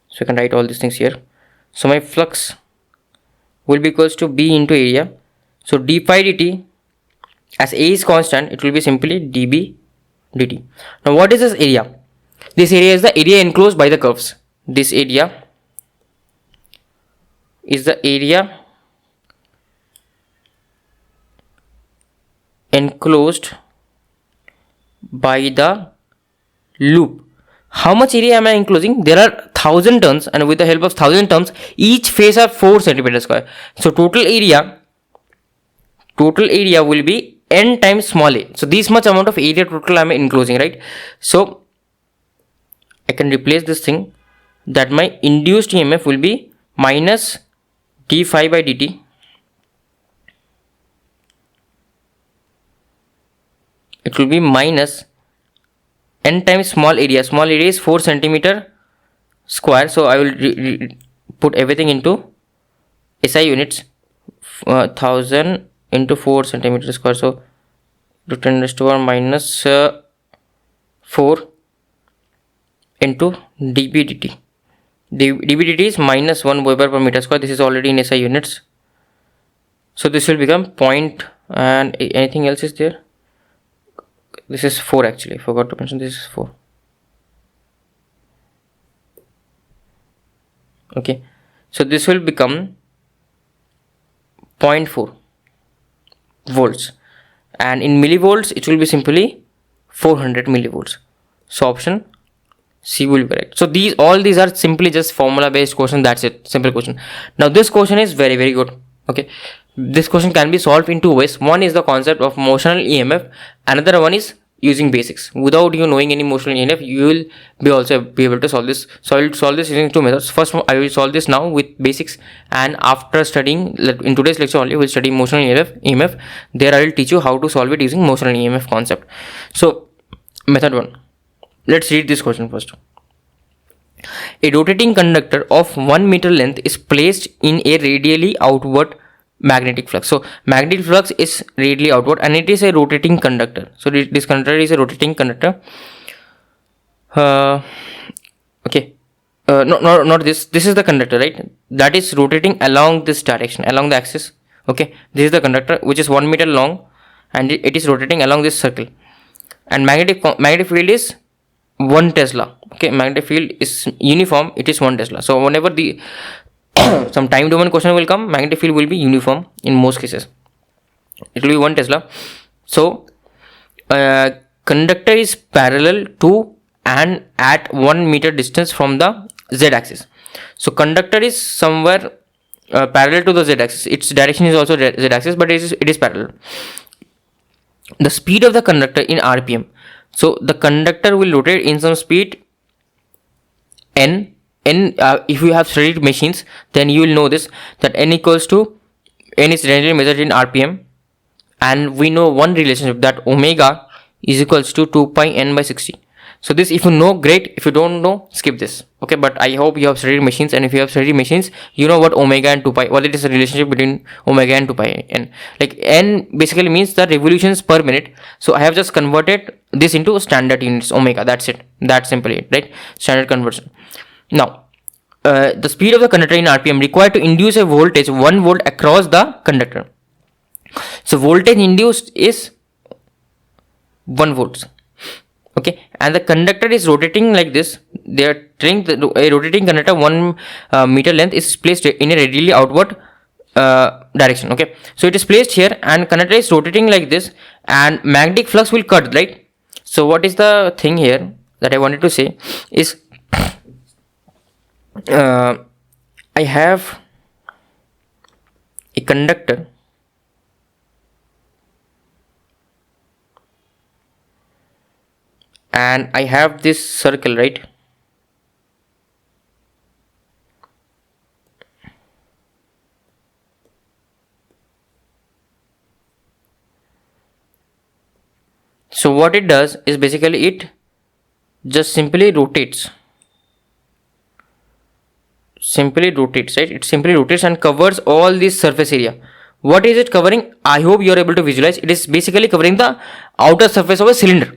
Speaker 1: So I can write all these things here. So my flux will be equals to B into area. So d phi dt, as A is constant, it will be simply dB dt. Now what is this area? This area is the area enclosed by the curves. This area is the area enclosed by the loop. How much area am I enclosing? There are 1000 turns, and with the help of 1000 turns, each face are 4 centimeter square. So total area will be n times small a. So this much amount of area total I am enclosing, right? So I can replace this thing, that my induced EMF will be minus d phi by dt it will be minus n times small area. Small area is 4 centimeter square. So I will put everything into SI units. 1000 into 4 centimeter square. So 10 raised to 1 minus 4 into dB dt. dB dt is minus 1 Weber per meter square. This is already in SI units. So this will become point, and anything else is there? This is 4 actually. I forgot to mention this is 4. Okay. So this will become 0.4 volts, and in millivolts it will be simply 400 millivolts. So option C will be correct. So all these are simply just formula based question. That's it. Simple question. Now this question is very, very good. Okay. This question can be solved in 2 ways. One is the concept of motional EMF. Another one is using basics. Without you knowing any motional EMF, you will be able to solve this. So I will solve this using 2 methods. First, I will solve this now with basics, and after studying in today's lecture only, we'll study motional EMF. There I will teach you how to solve it using motional EMF concept. So method 1. Let's read this question first. A rotating conductor of 1 meter length is placed in a radially outward magnetic flux. So magnetic flux is radially outward, and it is a rotating conductor. So this conductor is a rotating conductor. Okay. Not this. This is the conductor, right? That is rotating along this direction, along the axis. Okay. This is the conductor which is 1 meter long, and it is rotating along this circle. And magnetic field is 1 Tesla. Okay. Magnetic field is uniform. It is 1 Tesla. So whenever the some time domain question will come, magnetic field will be uniform in most cases. It will be 1 Tesla. So conductor is parallel to and at 1 meter distance from the z axis. So conductor is somewhere parallel to the z axis. Its direction is also z axis, but it is parallel. The speed of the conductor in RPM. So the conductor will rotate in some speed n. If you have studied machines, then you will know this, that n is generally measured in RPM, and we know one relationship, that omega is equals to 2 pi n by 60. So this, if you know, great. If you don't know, skip this. Okay, but I hope you have studied machines, and if you have studied machines, you know what omega and 2 pi, what it is, the relationship between omega and 2 pi n. Like n basically means the revolutions per minute. So I have just converted this into standard units, omega. That's it. That's simply it, right? Standard conversion. Now, the speed of the conductor in RPM required to induce a voltage 1 volt across the conductor. So voltage induced is 1 volts. Okay, and the conductor is rotating like this. they are telling a rotating conductor 1 meter length is placed in a radially outward direction. Okay, so it is placed here and conductor is rotating like this and magnetic flux will cut, right? So what is the thing here that I wanted to say is I have a conductor and I have this circle, right? So what it does is basically it just simply rotates, right? It simply rotates and covers all this surface area. What is it covering? I hope you are able to visualize. It is basically covering the outer surface of a cylinder.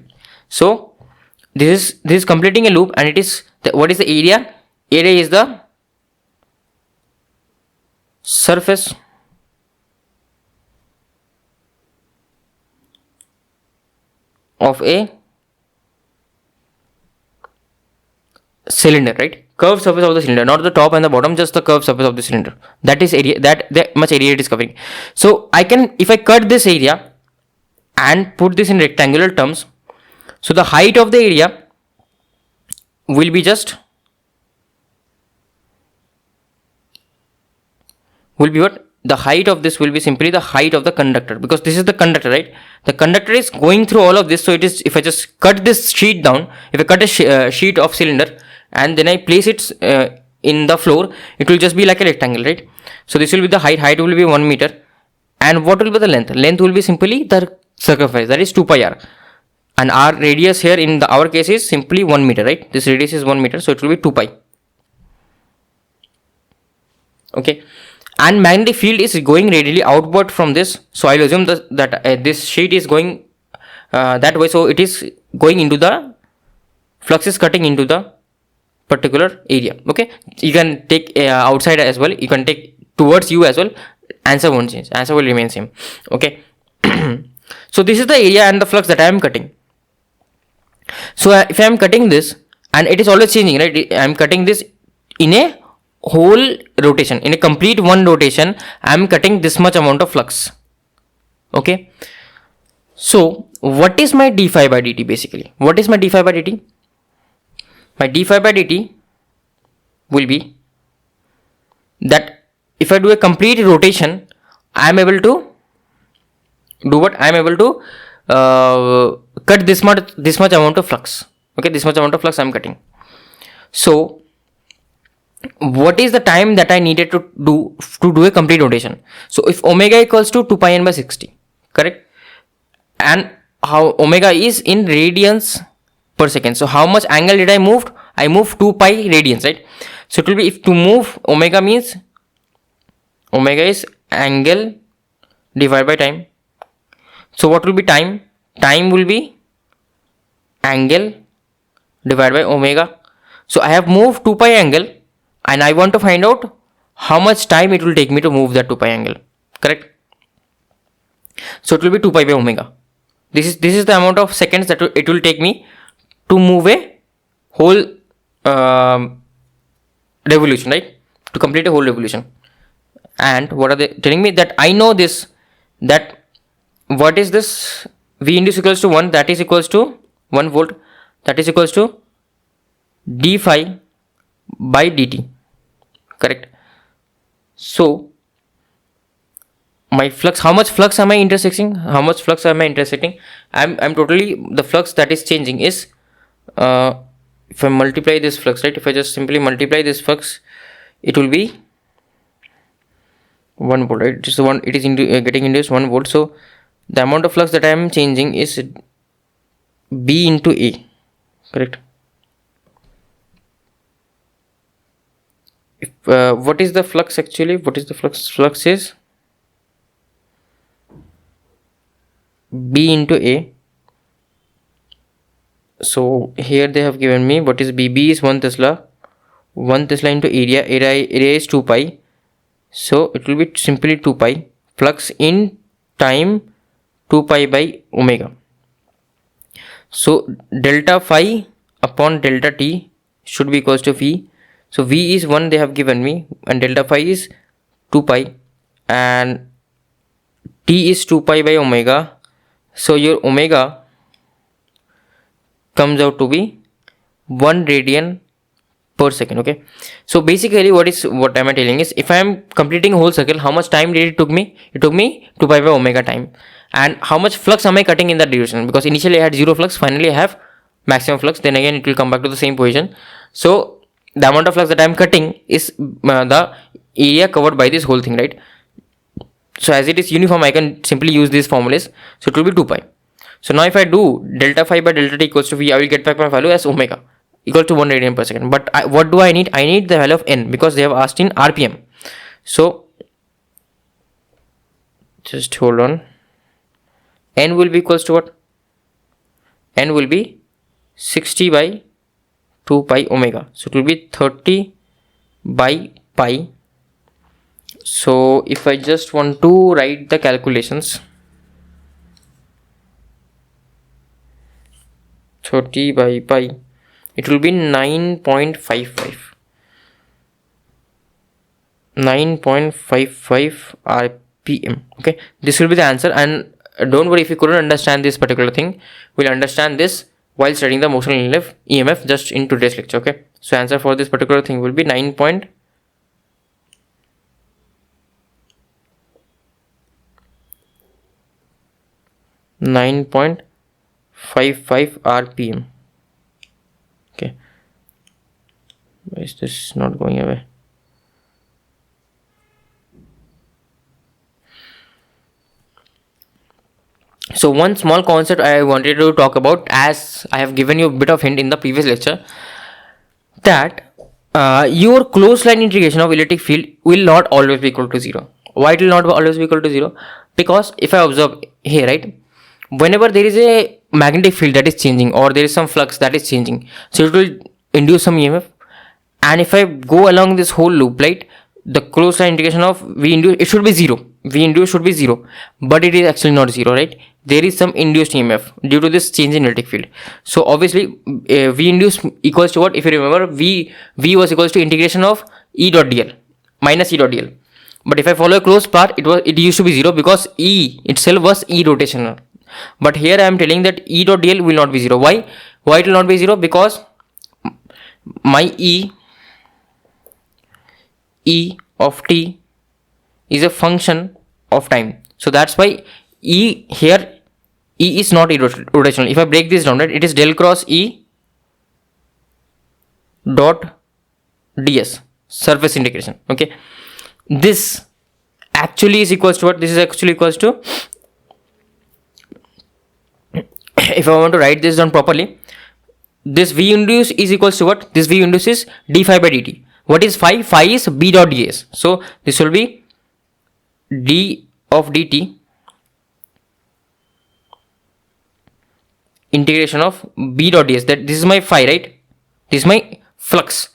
Speaker 1: So this is completing a loop, and it is what is the area? Area is the surface of a cylinder, right? Curved surface of the cylinder, not the top and the bottom, just the curved surface of the cylinder. That is area, that much area it is covering. So I can, if I cut this area and put this in rectangular terms, so the height of the area will be just what? The height of this will be simply the height of the conductor, because this is the conductor, right? The conductor is going through all of this. So it is, if I just cut this sheet down, if I cut a sheet of cylinder and then I place it in the floor, it will just be like a rectangle, right? So this will be the height. Height will be 1 meter. And what will be the length? Length will be simply the circumference, that is 2 pi r. And our radius here in our case is simply 1 meter, right? This radius is 1 meter, so it will be 2 pi. Okay. And magnetic field is going radially outward from this. So I'll assume that this sheet is going that way. So it is going into the flux is cutting into the particular area. Okay. You can take outside as well. You can take towards you as well. Answer won't change. Answer will remain same. Okay. So this is the area and the flux that I am cutting. So if I am cutting this, and it is always changing, right? I am cutting this in a whole rotation, in a complete one rotation. I am cutting this much amount of flux. Okay. So what is my d phi by dt basically? What is my d phi by dt? My d phi by dt will be that if I do a complete rotation, I am able to do what? I am able to cut this much amount of flux. Okay, this much amount of flux I am cutting. So what is the time that I needed to do a complete rotation? So if omega equals to 2 pi n by 60, correct? And how omega is in radians per second. So how much angle did I move? I moved 2 pi radians, right? So it will be, if to move, omega means omega is angle divided by time. So what will be time? Time will be angle divided by omega. So I have moved 2 pi angle and I want to find out how much time it will take me to move that 2 pi angle, correct? So it will be 2 pi by omega. This is the amount of seconds that it will take me to move a whole revolution, right? To complete a whole revolution. And what are they telling me? That I know this, that what is this? V induced equals to 1, that is equals to 1 volt, that is equals to d phi by dt, correct? So my flux, how much flux am I intersecting? I'm totally, the flux that is changing is if I multiply this flux, right? If I just simply multiply this flux, it will be 1 volt, right? It is getting induced 1 volt. So the amount of flux that I am changing is B into A, correct? If, what is the flux actually? What is the flux? Flux is B into A. So here they have given me what is B. B is 1 Tesla. 1 Tesla into area. Area is 2 pi. So it will be simply 2 pi. Flux in time 2 pi by omega. So delta phi upon delta t should be equals to V. So V is 1 they have given me, and delta phi is 2 pi, and T is 2 pi by omega. So your omega comes out to be 1 radian per second. Okay, so basically what am I telling is, if I am completing a whole circle, how much time did it took me? It took me 2 pi by omega time. And how much flux am I cutting in that duration? Because initially I had 0 flux, finally I have maximum flux, then again it will come back to the same position. So the amount of flux that I am cutting is the area covered by this whole thing, right? So as it is uniform, I can simply use these formulas. So it will be 2 pi. So now if I do delta phi by delta t equals to V, I will get back my value as omega equal to 1 radian per second. But what do I need? I need the value of n, because they have asked in RPM. So just hold on. N will be equals to what? N will be 60 by 2 pi omega. So it will be 30 by pi. So if I just want to write the calculations, 30 by pi, it will be 9.55 RPM. Okay, this will be the answer. And don't worry if you couldn't understand this particular thing, we'll understand this while studying the motional EMF just in today's lecture. Okay, so answer for this particular thing will be 9.55 RPM. Okay, why is this not going away? So one small concept I wanted to talk about, as I have given you a bit of hint in the previous lecture, that your closed line integration of electric field will not always be equal to 0. Why it will not always be equal to 0? Because if I observe here, right, whenever there is a magnetic field that is changing, or there is some flux that is changing, so it will induce some EMF. And if I go along this whole loop, right, the closed line integration of V induced, it should be 0. V induced should be 0, but it is actually not 0, right? There is some induced EMF due to this change in electric field. So obviously V induced equals to what? If you remember, V was equals to integration of E dot dl minus E dot dl. But if I follow a closed path, it used to be 0, because E itself was E rotational. But here I am telling that E dot dl will not be 0. Why it will not be 0? Because my E of t is a function of time. So that's why E is not rotational. If I break this down, right, it is del cross E dot ds, surface integration. Okay, this actually is equals to what? This is actually equals to, if I want to write this down properly, this V induced is equals to what? This V induced is d phi by dt. What is phi? Phi is b dot ds. So this will be d of dt integration of b dot ds. That this is my phi, right? This is my flux.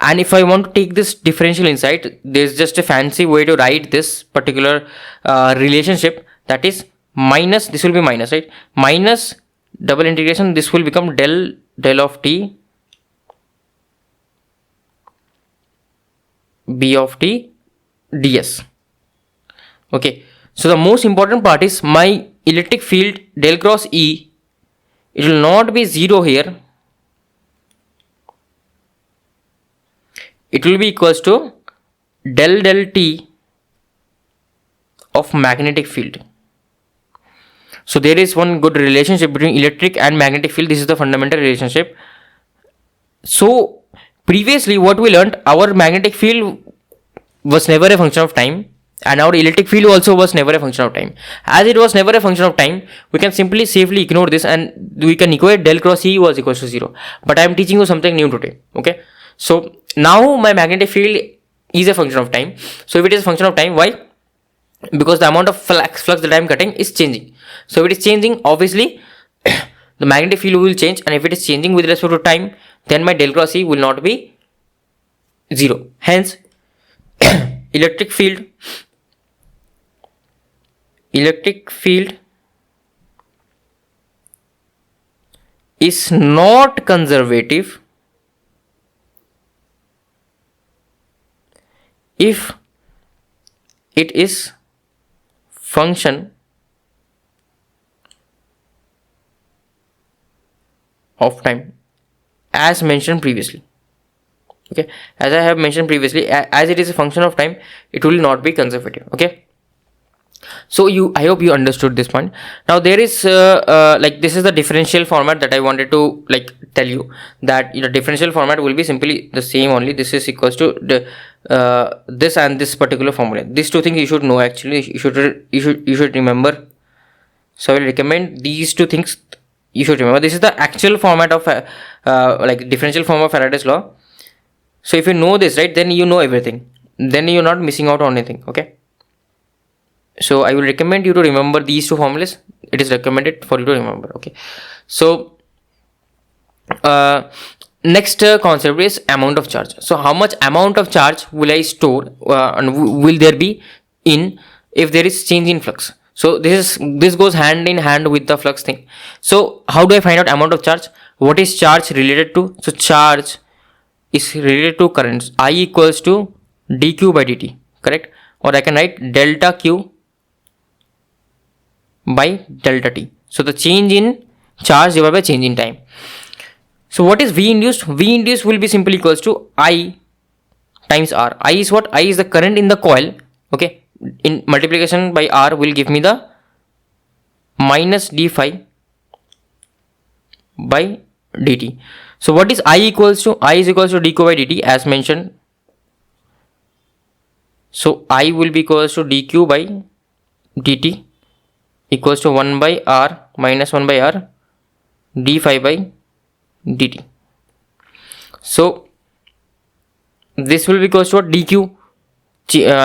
Speaker 1: And if I want to take this differential inside, there's just a fancy way to write this particular relationship, that is minus, this will be minus, right? Minus double integration, this will become del of t b of t ds. Okay, so the most important part is my electric field del cross E, it will not be 0 here, it will be equals to del t of magnetic field. So there is one good relationship between electric and magnetic field. This is the fundamental relationship. So previously what we learned, our magnetic field was never a function of time, and our electric field also was never a function of time. As it was never a function of time, we can simply safely ignore this and we can equate del cross E was equals to 0. But I am teaching you something new today. Okay, so now my magnetic field is a function of time. So if it is a function of time, why? Because the amount of flux that I am cutting is changing. So if it is changing, obviously the magnetic field will change, and if it is changing with respect to time, then my del cross E will not be 0. Hence electric field is not conservative if it is function of time as mentioned previously. Okay, as I have mentioned previously, as it is a function of time, it will not be conservative. Okay, so I hope you understood this point. Now there is like this is the differential format that I wanted to like tell you, that differential format will be simply the same only. This is equals to the this and this particular formula. These two things you should know actually. You should remember. So I will recommend these two things. You should remember this is the actual format of like differential form of Faraday's law. So if you know this, right, then you know everything. Then you're not missing out on anything. Okay. So I will recommend you to remember these two formulas. It is recommended for you to remember. Okay. So next concept is amount of charge. So how much amount of charge will I store and will there be in if there is change in flux? So this goes hand in hand with the flux thing. So how do I find out amount of charge? What is charge related to? So charge is related to currents. I equals to dq by dt, correct? Or I can write delta q by delta t. So the change in charge divided by change in time. So what is V induced? V induced will be simply equals to I times R. I is what? I is the current in the coil. Okay. In multiplication by R will give me the minus d phi by dt. So what is I equals to? I is equals to dq by dt as mentioned. So I will be equals to dq by dt equals to 1 by R minus 1 by R d phi by dt. So this will be equals to what? Dq.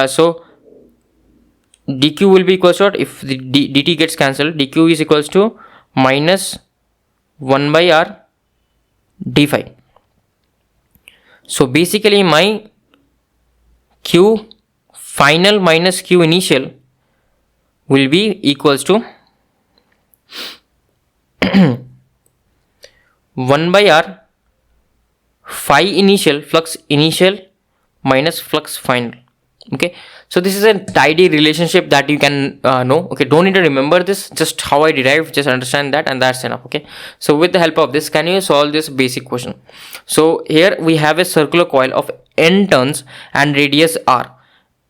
Speaker 1: So dq will be equals to what? If the dt gets cancelled, dq is equals to minus 1 by R d phi. So basically my q final minus q initial will be equals to 1 by R phi initial, flux initial minus flux final. Okay, so this is a tidy relationship that you can know. Okay, don't need to remember this, just how I derived, just understand that and that's enough. Okay, so with the help of this, can you solve this basic question? So here we have a circular coil of n turns and radius r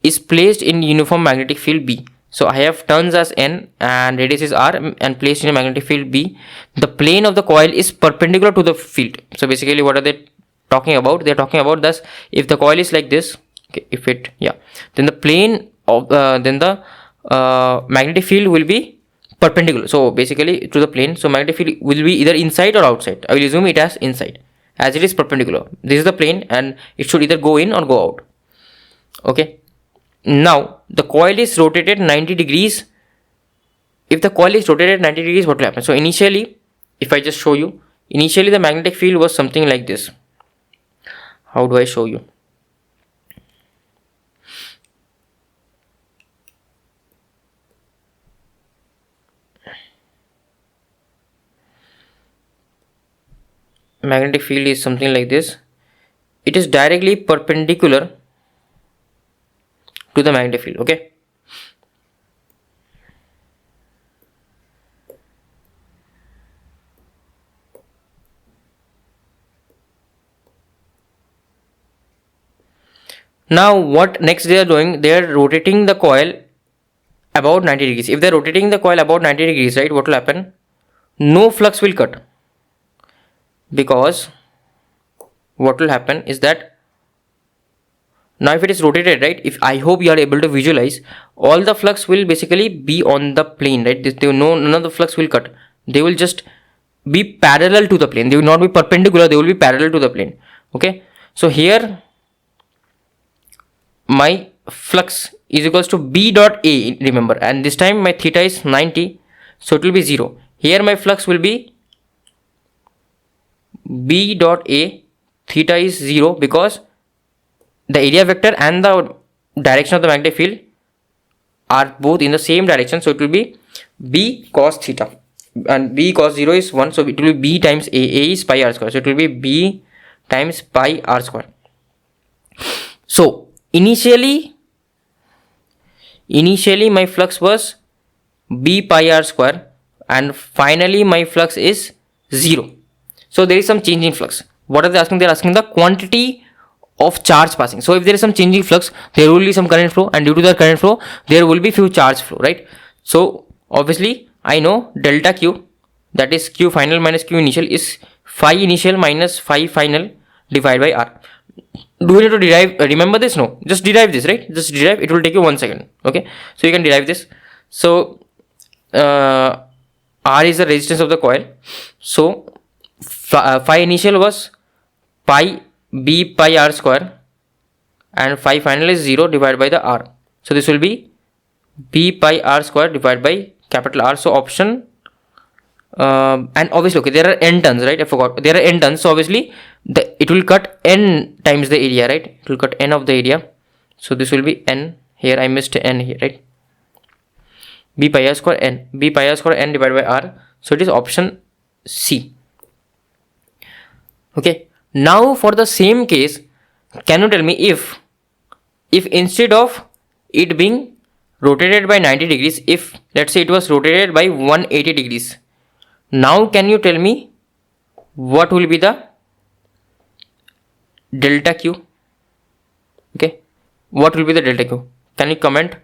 Speaker 1: is placed in uniform magnetic field B. So I have turns as n and radius is r and placed in a magnetic field B. The plane of the coil is perpendicular to the field. So basically what are they talking about? They're talking about this: if the coil is like this, okay, if it, yeah, then the plane of then the magnetic field will be perpendicular. So basically to the plane. So magnetic field will be either inside or outside. I will assume it as inside as it is perpendicular. This is the plane and it should either go in or go out. Okay. Now the coil is rotated 90 degrees. If the coil is rotated 90 degrees, what will happen? So initially, if I just show you, initially the magnetic field was something like this. How do I show you? Magnetic field is something like this. It is directly perpendicular to the magnetic field. Okay. Now what next they are doing? They are rotating the coil about 90 degrees. If they are rotating the coil about 90 degrees, right, what will happen? No flux will cut, because what will happen is that now if it is rotated, right, if I hope you are able to visualize, all the flux will basically be on the plane, right? None of the flux will cut. They will just be parallel to the plane. They will not be perpendicular. They will be parallel to the plane. Okay. So here my flux is equals to B dot A, remember, and this time my theta is 90, so it will be 0. Here my flux will be B dot A, theta is 0, because the area vector and the direction of the magnetic field are both in the same direction. So it will be B cos theta, and B cos 0 is 1, so it will be B times A. A is pi r square, so it will be B times pi r square. So initially my flux was b pi r square, and finally my flux is 0. So there is some change in flux. What are they asking? They are asking the quantity of charge passing. So if there is some change in flux, there will be some current flow, and due to the current flow, there will be few charge flow, right? So obviously I know delta q, that is q final minus q initial, is phi initial minus phi final divided by r. Do you need to derive? Remember this? No, just derive this, right? Just derive. It will take you 1 second. Okay, so you can derive this. So R is the resistance of the coil. So phi initial was pi b pi r square, and phi final is 0 divided by the r. So this will be b pi r square divided by capital R. So option, and obviously, okay, there are n turns, right? I forgot, there are n turns. So obviously it will cut n times the area, right? It will cut n of the area. So this will be n. Here I missed n here, right? B pi r square n, b pi r square n divided by r. So it is option C. Okay, now for the same case, can you tell me if instead of it being rotated by 90 degrees, if let's say it was rotated by 180 degrees, now can you tell me what will be the delta q? Okay, what will be the delta q? Can you comment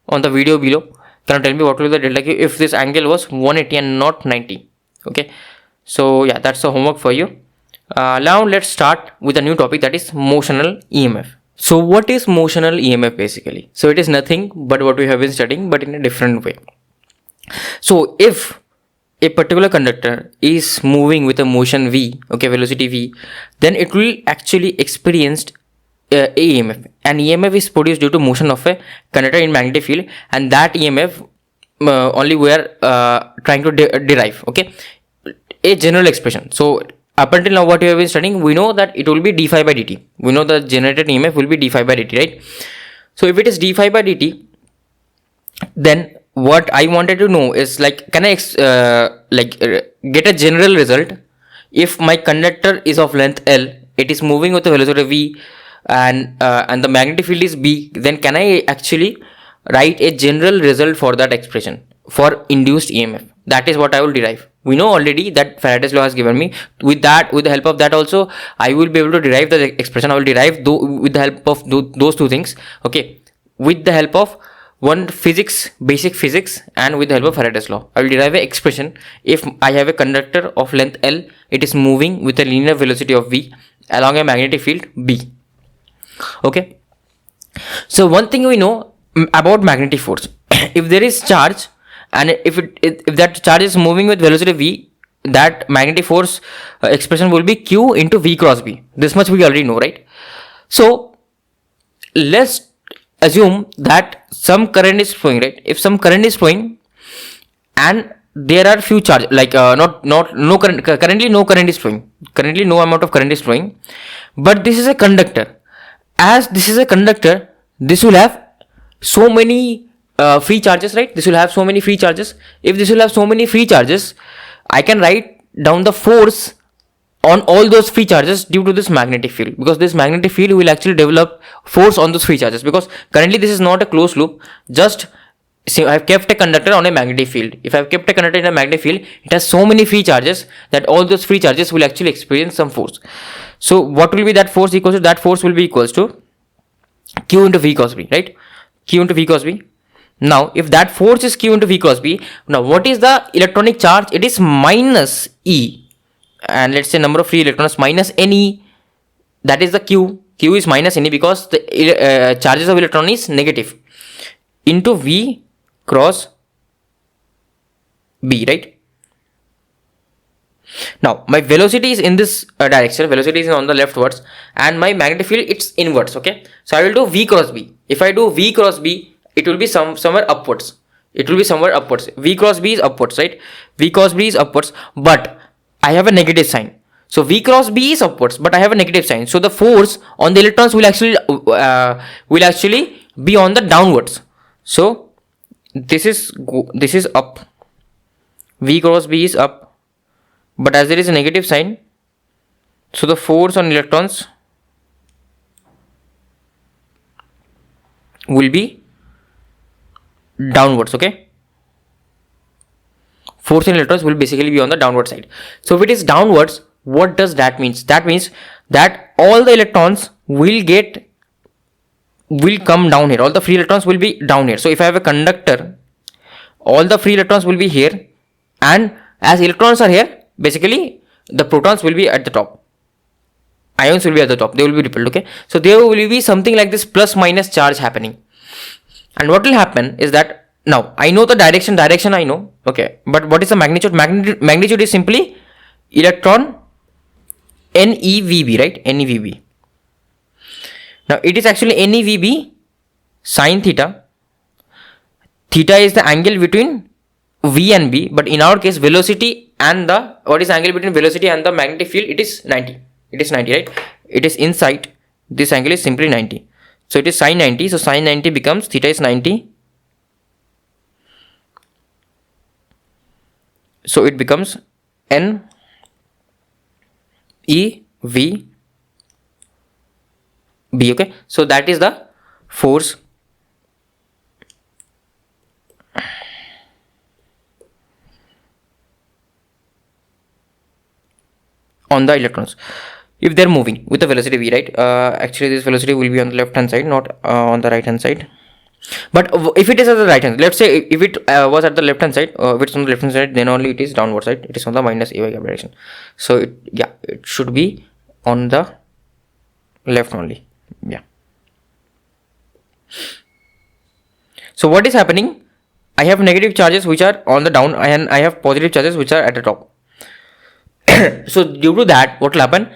Speaker 1: on the video below? Can you tell me what will be the delta q if this angle was 180 and not 90? Okay, so yeah, that's the homework for you. Now let's start with a new topic, that is motional EMF. So what is motional EMF basically? So it is nothing but what we have been studying, but in a different way. So if a particular conductor is moving with a motion v, okay, velocity v, then it will actually experience EMF. And EMF is produced due to motion of a conductor in magnetic field, and that EMF only we are trying to derive, okay, a general expression. So up until now what we have been studying, we know that it will be d phi by dt. We know the generated EMF will be d phi by dt, right? So if it is d phi by dt, then what I wanted to know is, like, can I get a general result? If my conductor is of length L, it is moving with a velocity v, and the magnetic field is B, then can I actually write a general result for that expression for induced EMF? That is what I will derive. We know already that Faraday's law has given me. With that, with the help of that also, I will be able to derive the expression. I will derive with the help of those two things. Okay, with the help of one physics, basic physics, and with the help of Faraday's law, I will derive an expression. If I have a conductor of length L, it is moving with a linear velocity of v along a magnetic field B. Okay, so one thing we know about magnetic force: if there is charge, and if that charge is moving with velocity v, that magnetic force expression will be q into v cross b. This much we already know, right? So let's assume that some current is flowing, right? If some current is flowing and there are few charge, like no current, currently no current is flowing, currently no amount of current is flowing, but this is a conductor. As this is a conductor, this will have so many free charges, right? This will have so many free charges. If this will have so many free charges, I can write down the force on all those free charges due to this magnetic field, because this magnetic field will actually develop force on those free charges, because currently this is not a closed loop. Just see, I have kept a conductor on a magnetic field. If I have kept a conductor in a magnetic field, it has so many free charges that all those free charges will actually experience some force. So what will be that force equals to? That force will be equals to q into v cos b, right? Q into v cos b. Now if that force is q into v cos b, now what is the electronic charge? It is minus e, and let's say number of free electrons minus ne. That is the q. Q is minus ne because the charges of electron is negative, into v cross b, right? Now my velocity is in this direction, velocity is on the leftwards, and my magnetic field, it's inwards. Okay, so I will do v cross b. If I do v cross b, it will be somewhere upwards. It will be somewhere upwards. V cross b is upwards, right? V cross b is upwards, but I have a negative sign. So v cross b is upwards, but I have a negative sign. So the force on the electrons will actually be on the downwards. So this is up. V cross b is up. But as there is a negative sign, so the force on electrons will be downwards. Okay, force in electrons will basically be on the downward side. So if it is downwards, what does that mean? That means that all the electrons will come down here. All the free electrons will be down here. So if I have a conductor, all the free electrons will be here, and as electrons are here, basically the protons will be at the top, ions will be at the top, they will be repelled. Okay, so there will be something like this plus minus charge happening. And what will happen is that now I know the direction I know. Okay, but what is the magnitude? Magnitude is simply electron NeVB, right? NeVB. Now it is actually NeVB sine theta. Theta is the angle between V and B, but in our case velocity and the, what is the angle between velocity and the magnetic field? It is 90. It is 90, right? It is inside. This angle is simply 90. So it is sine 90. So sine 90 becomes, theta is 90. So it becomes N E V B. Okay, so that is the force on the electrons if they're moving with the velocity v, right? Actually this velocity will be on the left hand side, not on the right hand side. But if it is at the right hand, let's say if it was at the left hand side, if it's on the left hand side, then only it is downward side. It is on the minus AY direction. So it should be on the left only. Yeah. So what is happening? I have negative charges which are on the down, and I have positive charges which are at the top. So due to that, what will happen?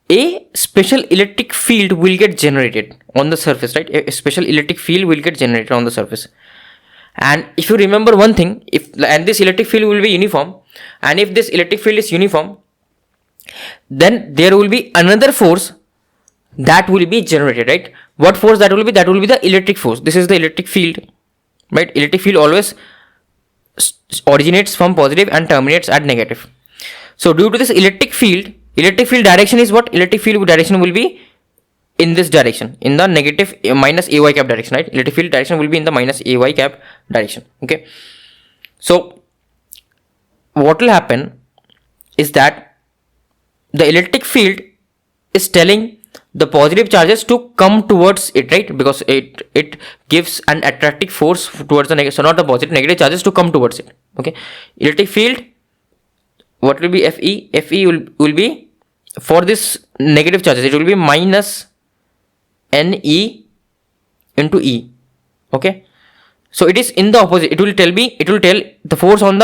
Speaker 1: A special electric field will get generated on the surface, right? A special electric field will get generated on the surface. And if you remember one thing, and this electric field will be uniform, and if this electric field is uniform, then there will be another force that will be generated, right? What force that will be? That will be the electric force. This is the electric field, right? Electric field always originates from positive and terminates at negative. So due to this electric field direction is what? Electric field direction will be in this direction, in the negative minus AY cap direction, right? Electric field direction will be in the minus AY cap direction. Okay, so what will happen is that the electric field is telling the positive charges to come towards it, right? Because it gives an attractive force towards the negative, so not the positive, negative charges to come towards it. Okay, electric field, what will be Fe? Fe will be, for this negative charges, it will be minus Ne into E. Okay, so it is in the opposite. It will tell the force on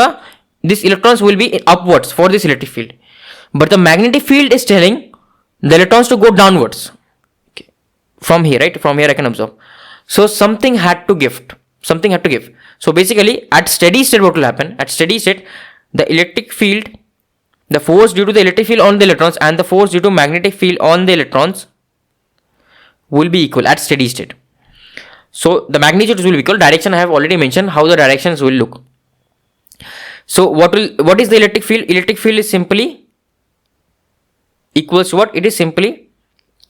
Speaker 1: this electrons will be upwards for this electric field, but the magnetic field is telling the electrons to go downwards. Okay, from here, right? From here I can observe. So something had to give. So basically at steady state, what will happen? At steady state, the electric field, the force due to the electric field on the electrons and the force due to magnetic field on the electrons will be equal at steady state. So the magnitudes will be equal. Direction I have already mentioned how the directions will look. So what is the electric field? Electric field is simply equals to what? It is simply,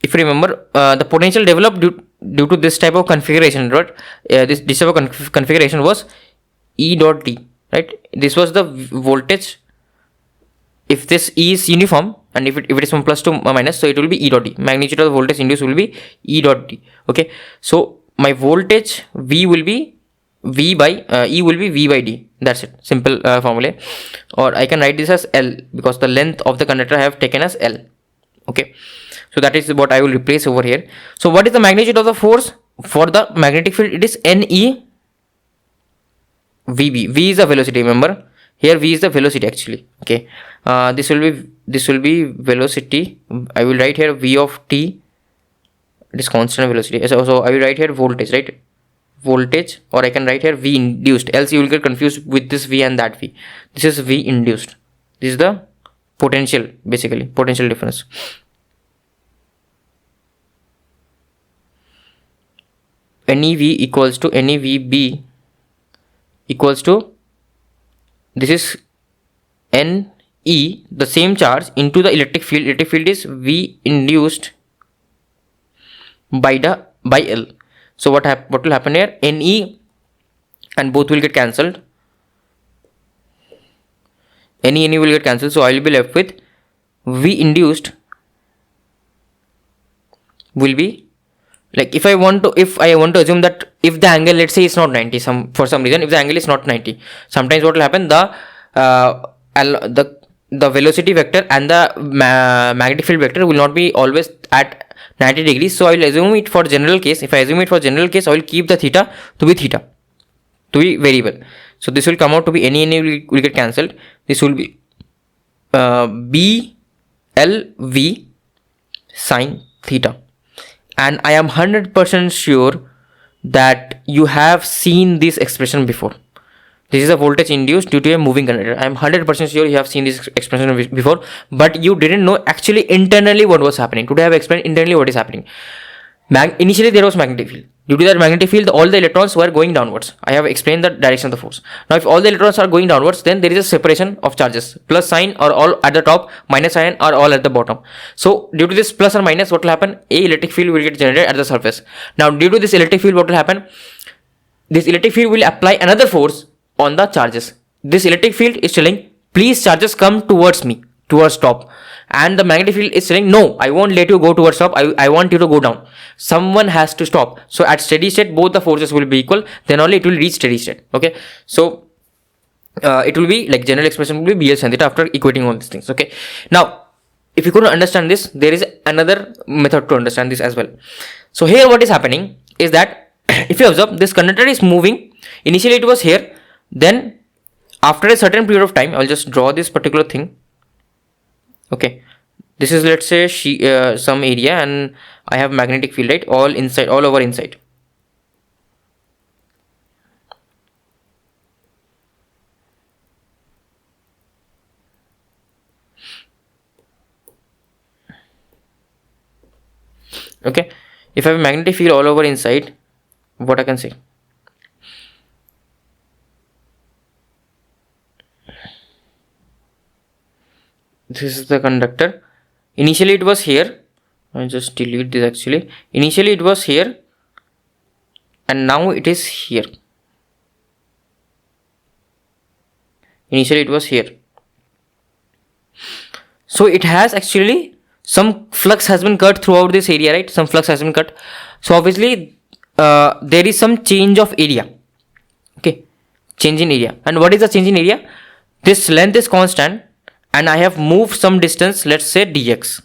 Speaker 1: if you remember, the potential developed due to this type of configuration, right? This type of configuration was E dot D, right? This was the voltage. If this E is uniform, and if it is from plus to minus, so it will be E dot D. Magnitude of the voltage induced will be E dot D. Okay, so my voltage V will be V by E will be V by D. That's it. Simple formula. Or I can write this as L, because the length of the conductor I have taken as L. Okay, so that is what I will replace over here. So what is the magnitude of the force for the magnetic field? It is Ne VB. V is the velocity. Remember, here V is the velocity actually. Okay, this will be velocity. I will write here V of t. It is constant velocity. So I will write here voltage, right? Voltage, or I can write here V induced. Else you will get confused with this V and that V. This is V induced. This is the potential, basically potential difference. NeV equals to NeVB equals to, this is Ne, the same charge, into the electric field. Electric field is V induced by L. So what will happen here? NE and both will get cancelled. NE will get cancelled. So I will be left with V induced will be, like, if I want to assume that if the angle, let's say, is not 90, for some reason, if the angle is not 90, sometimes what will happen, the velocity vector and the magnetic field vector will not be always at 90 degrees. So I will assume it for general case. If I assume it for general case, I will keep the theta to be variable. So this will come out to be NE will get cancelled. This will be BLV sine theta. And I am 100% sure that you have seen this expression before. This is a voltage induced due to a moving conductor. I am 100% sure you have seen this expression before, but you didn't know actually internally what was happening. Today I have explained internally what is happening. Initially there was magnetic field. Due to that magnetic field, all the electrons were going downwards. I have explained the direction of the force. Now if all the electrons are going downwards, then there is a separation of charges. Plus sign are all at the top, minus sign are all at the bottom. So due to this plus or minus, what will happen? A electric field will get generated at the surface. Now due to this electric field, what will happen? This electric field will apply another force on the charges. This electric field is telling, please charges come towards me, towards top. And the magnetic field is saying, no, I won't let you go towards top, I want you to go down. Someone has to stop. So at steady state, both the forces will be equal, then only it will reach steady state. Okay, so it will be like general expression will be BL sin theta after equating all these things. Okay, now if you couldn't understand this, there is another method to understand this as well. So here what is happening is that if you observe, this conductor is moving. Initially it was here, then after a certain period of time, I'll just draw this particular thing. Okay, this is, let's say, some area, and I have magnetic field, right, all over inside. Okay, if I have magnetic field all over inside, what I can say? This is the conductor. Initially it was here. I'll just delete this actually. Initially it was here, and now it is here. Initially it was here. So it has actually, some flux has been cut throughout this area, right? Some flux has been cut. So obviously there is some change of area. Okay, change in area. And what is the change in area? This length is constant, and I have moved some distance, let's say dx.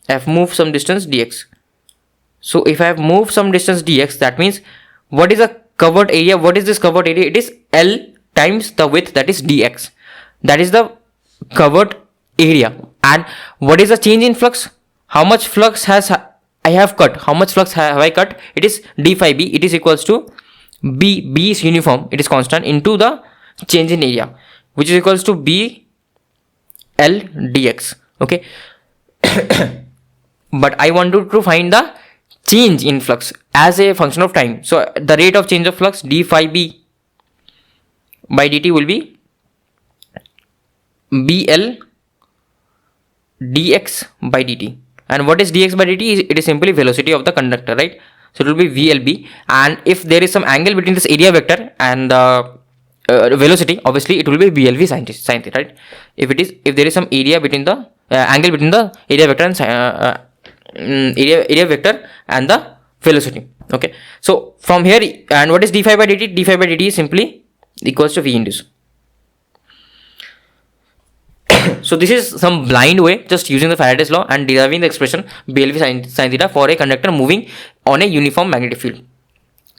Speaker 1: I have moved some distance dx. So if I have moved some distance dx, that means what is a covered area? What is this covered area? It is L times the width, that is dx. That is the covered area. And what is the change in flux? How much flux I have cut? How much flux have I cut? It is d phi b. It is equals to B is uniform, it is constant, into the change in area, which is equals to B L dx. Okay, but I wanted to find the change in flux as a function of time. So the rate of change of flux, d phi b by dt, will be BL dx by dt. And what is dx by dt? It is simply velocity of the conductor, right? So it will be VLB, and if there is some angle between this area vector and the velocity, obviously it will be BLV sin theta, right? If there is some area between the angle between the area vector and area vector and the velocity. Okay, so from here, and what is d phi by dt? D phi by dt is simply equals to V induced. So this is some blind way, just using the Faraday's law and deriving the expression BLV sin theta for a conductor moving on a uniform magnetic field.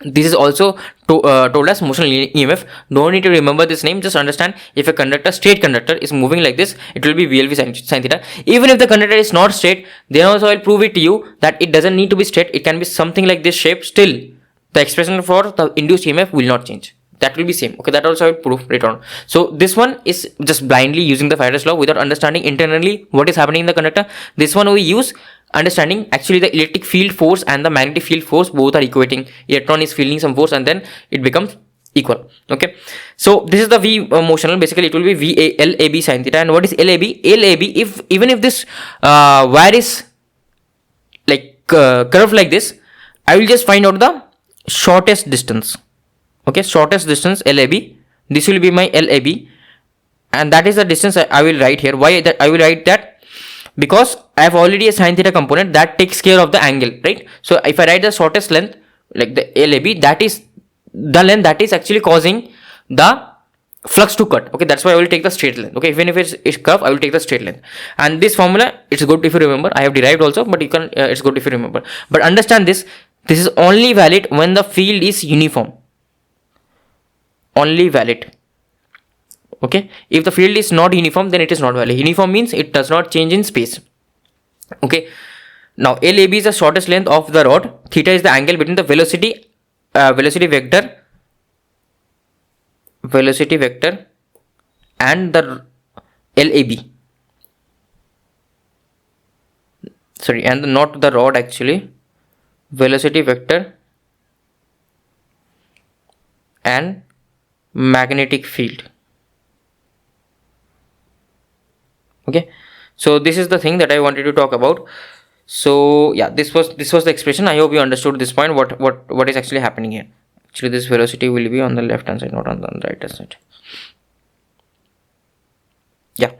Speaker 1: This is also told as motional EMF. Don't need to remember this name, just understand if a straight conductor is moving like this, it will be BLV sin theta. Even if the conductor is not straight, then also I'll prove it to you that it doesn't need to be straight, it can be something like this shape. Still, the expression for the induced EMF will not change. That will be same. Okay, that also I will prove later on. So this one is just blindly using the Faraday's law without understanding internally what is happening in the conductor. This one we use understanding actually the electric field force and the magnetic field force, both are equating. Electron is feeling some force and then it becomes equal. Okay, so this is the V motional. Basically it will be VLAB sin theta. And what is LAB? LAB, even if this wire is curve like this, I will just find out the shortest distance. Okay, shortest distance LAB. This will be my LAB, and that is the distance I will write here. Why that I will write that? Because I have already a sin theta component that takes care of the angle, right? So if I write the shortest length like the LAB, that is the length that is actually causing the flux to cut. Okay, that's why I will take the straight length. Okay, even if it's curve, I will take the straight length. And this formula, it's good if you remember. I have derived also, but you can it's good if you remember. But understand this is only valid when the field is uniform. Only valid. Okay, if the field is not uniform, then it is not valid. Uniform means it does not change in space. Okay, now LAB is the shortest length of the rod. Theta is the angle between the velocity vector and the LAB. Sorry, and not the rod actually. Velocity vector and magnetic field. Okay, so this is the thing that I wanted to talk about. So yeah, this was the expression. I hope you understood this point. What is actually happening here? Actually, this velocity will be on the left hand side, not on the right hand side. Yeah.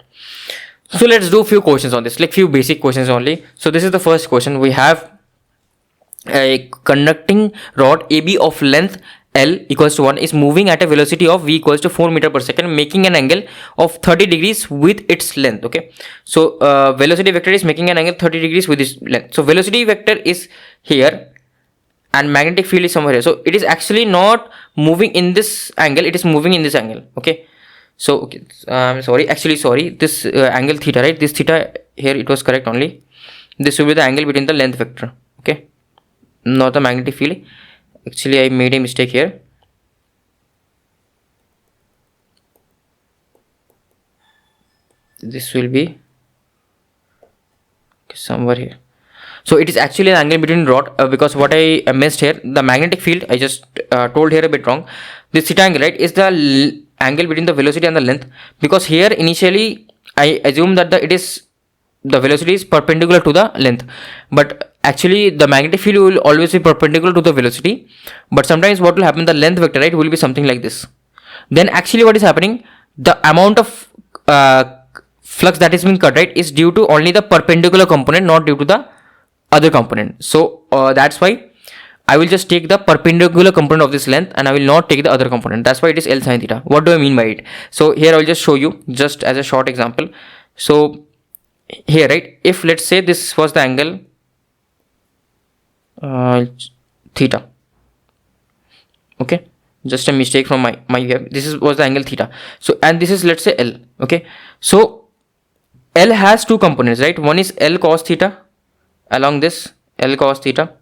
Speaker 1: So let's do a few questions on this, like few basic questions only. So this is the first question. We have a conducting rod AB of length L equals to 1 is moving at a velocity of V equals to 4 meter per second, making an angle of 30 degrees with its length. Okay, so velocity vector is making an angle 30 degrees with its length. So velocity vector is here and magnetic field is somewhere here. So it is actually not moving in this angle, it is moving in this angle. Okay, so okay, sorry, this angle theta, right? This theta here, it was correct only. This will be the angle between the length vector. Okay, not the magnetic field. Actually, I made a mistake here. This will be somewhere here. So it is actually an angle between rod because what I missed here, the magnetic field, I just told here a bit wrong. This theta angle, right, is the angle between the velocity and the length, because here initially I assume that the velocity is perpendicular to the length, but actually the magnetic field will always be perpendicular to the velocity. But sometimes what will happen, the length vector, right, will be something like this. Then actually what is happening, the amount of flux that is being cut, right, is due to only the perpendicular component, not due to the other component. So that's why I will just take the perpendicular component of this length and I will not take the other component. That's why it is L sin theta. What do I mean by it? So here I will just show you just as a short example. So here, right, if let's say this was the angle theta. Okay, just a mistake from my here. Was the angle theta. So and this is, let's say, L. Okay, so L has two components, right? One is L cos theta along this L cos theta,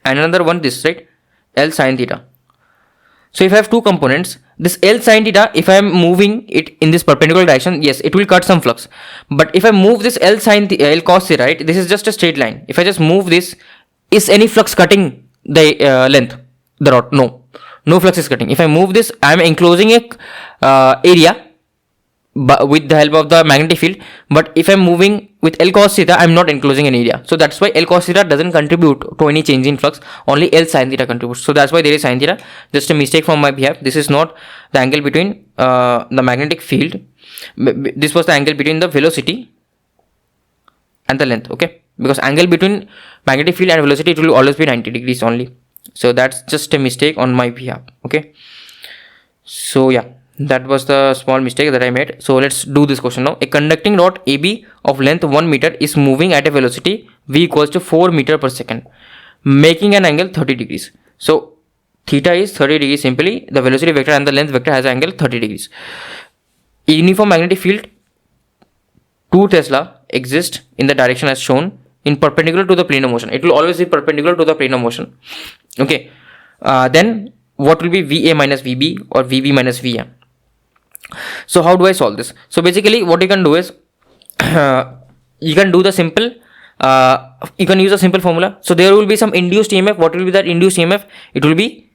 Speaker 1: and another one this, right, L sin theta. So if I have two components, this L sin theta, if I am moving it in this perpendicular direction, yes, it will cut some flux. But if I move this L cos theta, right, this is just a straight line. If I just move this, is any flux cutting the length, the rod? No flux is cutting. If I move this, I am enclosing a area with the help of the magnetic field. But if I'm moving with L cos theta, I'm not enclosing an area. So that's why L cos theta doesn't contribute to any change in flux. Only L sin theta contributes. So that's why there is sin theta. Just a mistake from my behalf. This is not the angle between the magnetic field. This was the angle between the velocity and the length. Okay, because angle between magnetic field and velocity, it will always be 90 degrees only. So that's just a mistake on my behalf. Okay, so yeah, that was the small mistake that I made. So let's do this question now. A conducting rod AB of length 1 meter is moving at a velocity V equals to 4 meter per second, making an angle 30 degrees. So theta is 30 degrees simply. The velocity vector and the length vector has an angle 30 degrees. Uniform magnetic field 2 Tesla exists in the direction as shown in perpendicular to the plane of motion. It will always be perpendicular to the plane of motion. Okay, then what will be VA minus VB or VB minus VA? So how do I solve this? So basically what you can do is you can do the simple you can use a simple formula. So there will be some induced EMF. What will be that induced EMF? It will be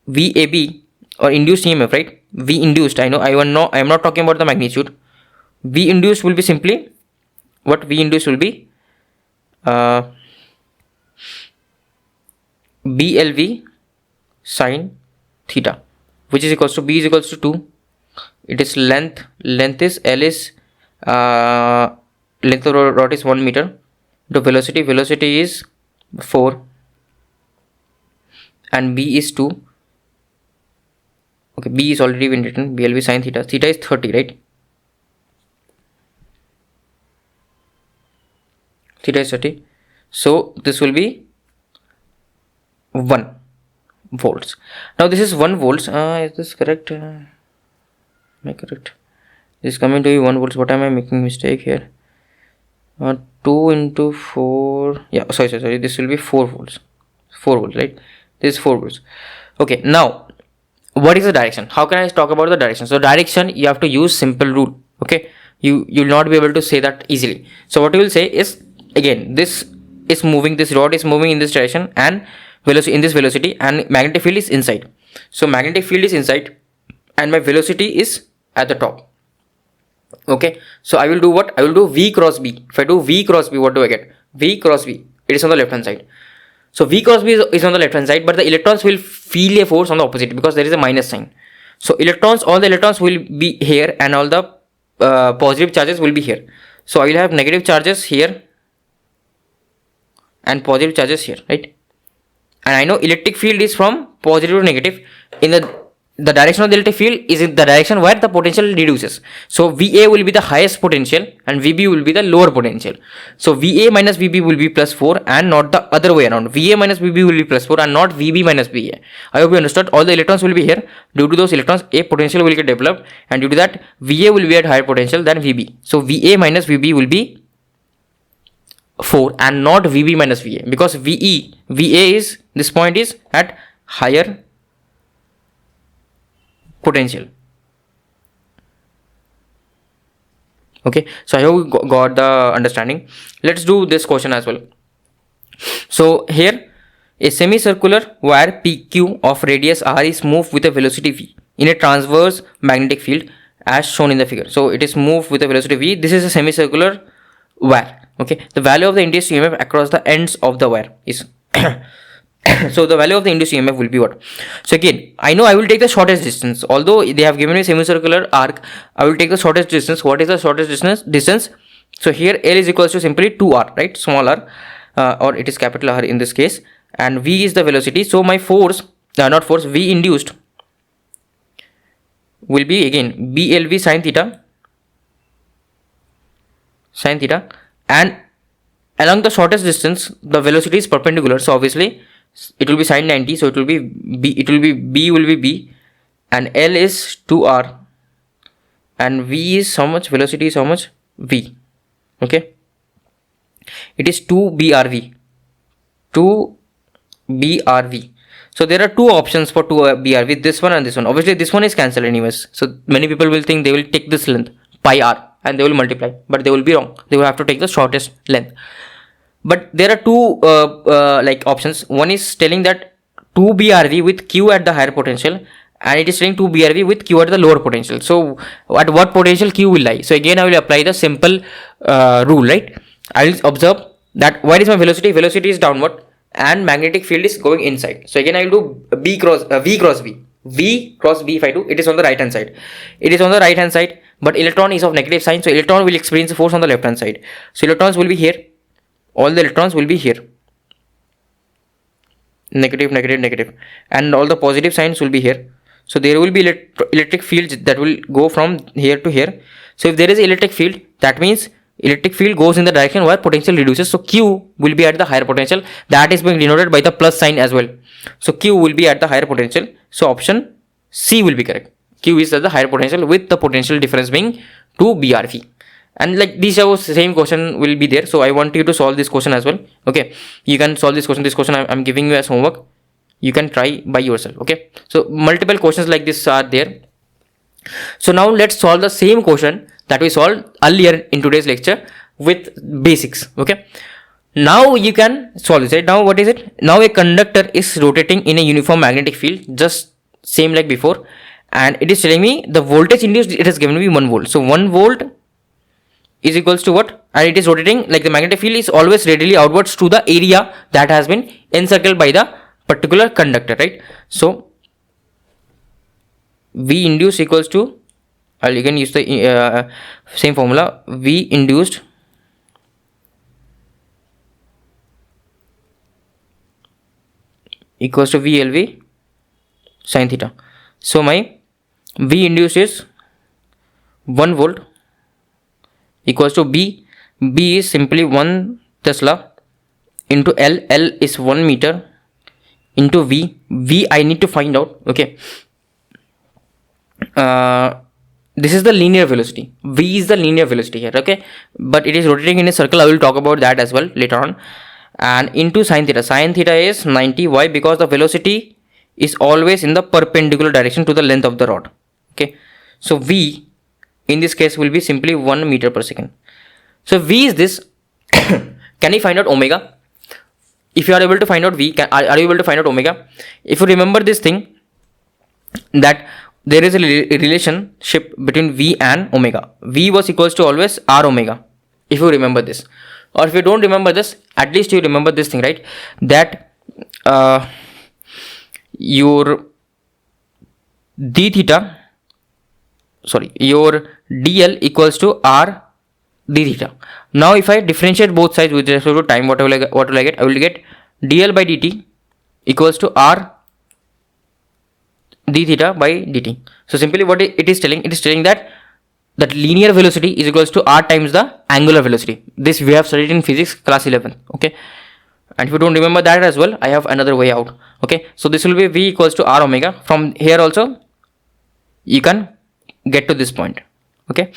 Speaker 1: VAB or induced EMF, right? V induced, I am not talking about the magnitude. V induced will be simply what? V induced will be BLV sine theta, which is equals to B is equals to 2. It is length is L is length of rod is 1 meter. The velocity is 4 and B is 2. Okay, B is already been written, BLV sine theta. Theta is 30, right? Theta is 30. So this will be 1 volts. Now this is 1 volts. Is this correct? Am I correct? This is coming to be 1 volts. What am I making mistake here? 2 into 4. Yeah, sorry. This will be 4 volts. 4 volts, right? This is 4 volts. Okay, now what is the direction? How can I talk about the direction? So direction, you have to use simple rule. Okay, you'll not be able to say that easily. So what you will say is, again, this is moving, this rod is moving in this direction and velocity in this velocity, and magnetic field is inside. So magnetic field is inside and my velocity is at the top. Okay, so I will do what? I will do V cross B. If I do V cross B, what do I get? V cross B, it is on the left hand side. So V cross B is on the left hand side, but the electrons will feel a force on the opposite because there is a minus sign. So all the electrons will be here and all the positive charges will be here. So I will have negative charges here and positive charges here, right? And I know electric field is from positive to negative. In the direction of the electric field is in the direction where the potential reduces. So VA will be the highest potential and VB will be the lower potential. So VA minus VB will be plus 4 and not the other way around. VA minus VB will be plus 4 and not VB minus VA. I hope you understood. All the electrons will be here. Due to those electrons, a potential will get developed, and due to that, VA will be at higher potential than VB. So VA minus VB will be 4 and not VB minus VA, because VA is, this point is at higher potential. Okay, so I hope you got the understanding. Let's do this question as well. So here, a semicircular wire PQ of radius r is moved with a velocity v in a transverse magnetic field as shown in the figure. So it is moved with a velocity v. This is a semicircular wire. Okay, the value of the induced EMF across the ends of the wire is so the value of the induced EMF will be what? So again, I know I will take the shortest distance. Although they have given me a semicircular arc, I will take the shortest distance. What is the shortest distance? So here L is equals to simply 2r, right? Small r, or it is capital R in this case, and V is the velocity. So my force, V induced will be again BLV sine theta, and along the shortest distance the velocity is perpendicular, so obviously it will be sine 90. So it will be B will be B, and L is 2r, and V is how much? Velocity is how much? V. Okay, it is 2BRV. So there are two options for 2BRV, this one and this one. Obviously this one is cancelled anyways, so many people will think they will take this length pi r and they will multiply, but they will be wrong. They will have to take the shortest length. But there are two like options. One is telling that 2BRV with Q at the higher potential, and it is telling 2BRV with Q at the lower potential. So at what potential Q will lie? So again I will apply the simple rule, right? I will observe that where is my velocity? Velocity is downward and magnetic field is going inside. So again I will do V cross B. V cross B, if I do, it is on the right hand side. It is on the right hand side, but electron is of negative sign, so electron will experience a force on the left hand side. So electrons will be here. All the electrons will be here. Negative, and all the positive signs will be here. So there will be electric fields that will go from here to here. So if there is electric field, that means electric field goes in the direction where potential reduces. So Q will be at the higher potential. That is being denoted by the plus sign as well. So Q will be at the higher potential. So option C will be correct. Q is at the higher potential with the potential difference being 2BRV. And like these are same question will be there. So I want you to solve this question as well. Okay, you can solve this question. This question I'm giving you as homework. You can try by yourself. Okay, so multiple questions like this are there. So now let's solve the same question that we solved earlier in today's lecture with basics. Okay, now you can solve this, right? Now what is it? Now a conductor is rotating in a uniform magnetic field, just same like before, and it is telling me the voltage induced, it has given me 1 volt. So 1 volt is equals to what? And it is rotating, like the magnetic field is always radially outwards to the area that has been encircled by the particular conductor, right? So V induced equals to, you can use the same formula, V induced equals to VLV sin theta. So my V induced is 1 volt equals to B is simply 1 Tesla into L is 1 meter into V I need to find out, okay. This is the linear velocity. V is the linear velocity here, okay, but it is rotating in a circle. I will talk about that as well later on. And into sin theta is 90. Why? Because the velocity is always in the perpendicular direction to the length of the rod, okay. So V in this case will be simply 1 meter per second. So V is this. Can you find out omega? If you are able to find out V, are you able to find out omega? If you remember this thing, that there is a relationship between V and omega. V was equals to always R omega. If you remember this, or if you don't remember this, at least you remember this thing, right? That your your DL equals to R d theta. Now if I differentiate both sides with respect to time, what will I get? I will get DL by dt equals to R d theta by dt. So simply what it is telling, it is telling that linear velocity is equals to R times the angular velocity. This we have studied in physics class 11, okay. And if you don't remember that as well, I have another way out, okay. So this will be V equals to R omega. From here also you can get to this point, okay.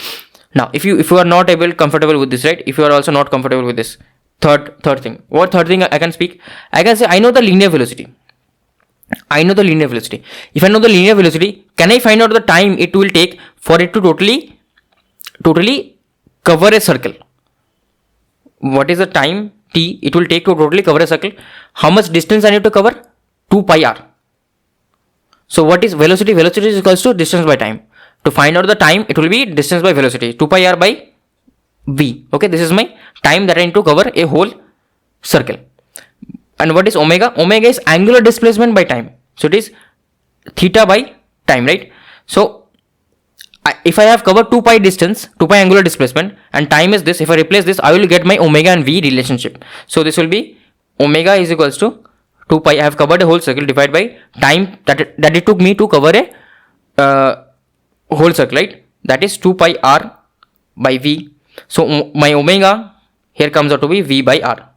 Speaker 1: Now if you are not comfortable with this, right, if you are also not comfortable with this, third thing, what third thing I can speak? I can say I know the linear velocity. I know the linear velocity. If I know the linear velocity, can I find out the time it will take for it to totally cover a circle? What is the time t it will take to totally cover a circle? How much distance I need to cover? 2 pi r. So what is velocity? Velocity is equals to distance by time. To find out the time, it will be distance by velocity, 2 pi r by v. Okay, this is my time that I need to cover a whole circle. And what is omega? Omega is angular displacement by time. So it is theta by time, right? So if I have covered 2 pi distance, 2 pi angular displacement, and time is this, if I replace this, I will get my omega and v relationship. So this will be omega is equals to 2 pi. I have covered a whole circle divided by time that it took me to cover a whole circle, right? That is 2 pi r by v. So my omega here comes out to be v by r.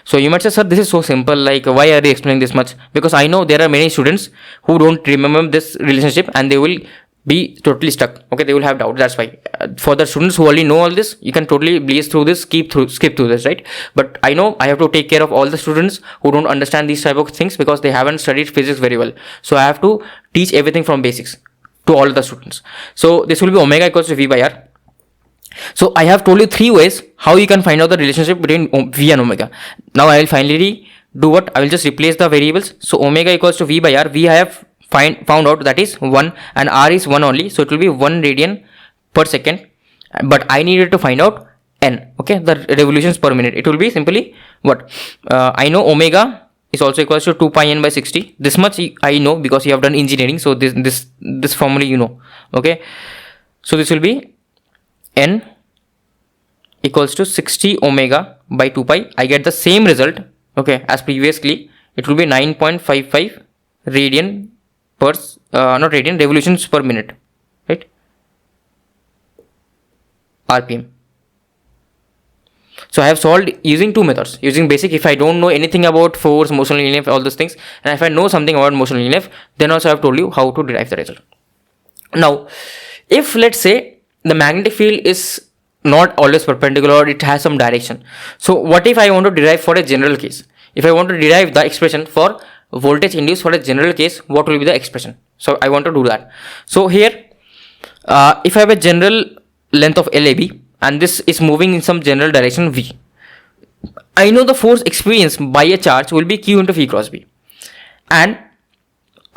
Speaker 1: So you might say, sir, this is so simple, like why are they explaining this much? Because I know there are many students who don't remember this relationship and they will be totally stuck, okay, they will have doubt. That's why for the students who already know all this, you can totally blaze through this, skip through this, right? But I know I have to take care of all the students who don't understand these type of things because they haven't studied physics very well. So I have to teach everything from basics to all the students. So this will be omega equals to v by r. So I have told you 3 ways how you can find out the relationship between v and omega. Now I will finally do what? I will just replace the variables. So omega equals to v by r. V I have found out that is 1 and r is 1 only. So it will be 1 radian per second. But I needed to find out n. Okay, the revolutions per minute. It will be simply what? I know omega is also equals to 2 pi n by 60. This much I know because you have done engineering. So this formula you know. Okay. So this will be n equals to 60 omega by 2 pi. I get the same result, okay, as previously. It will be 9.55 radian per not radian, revolutions per minute, right? RPM. So I have solved using 2 methods. Using basic, if I don't know anything about force, motional EMF, all those things, and if I know something about motional EMF, then also I have told you how to derive the result. Now, if let's say the magnetic field is not always perpendicular or it has some direction. So what if I want to derive for a general case? If I want to derive the expression for voltage induced for a general case, what will be the expression? So I want to do that. So here, if I have a general length of LAB and this is moving in some general direction V, I know the force experienced by a charge will be Q into V cross B. And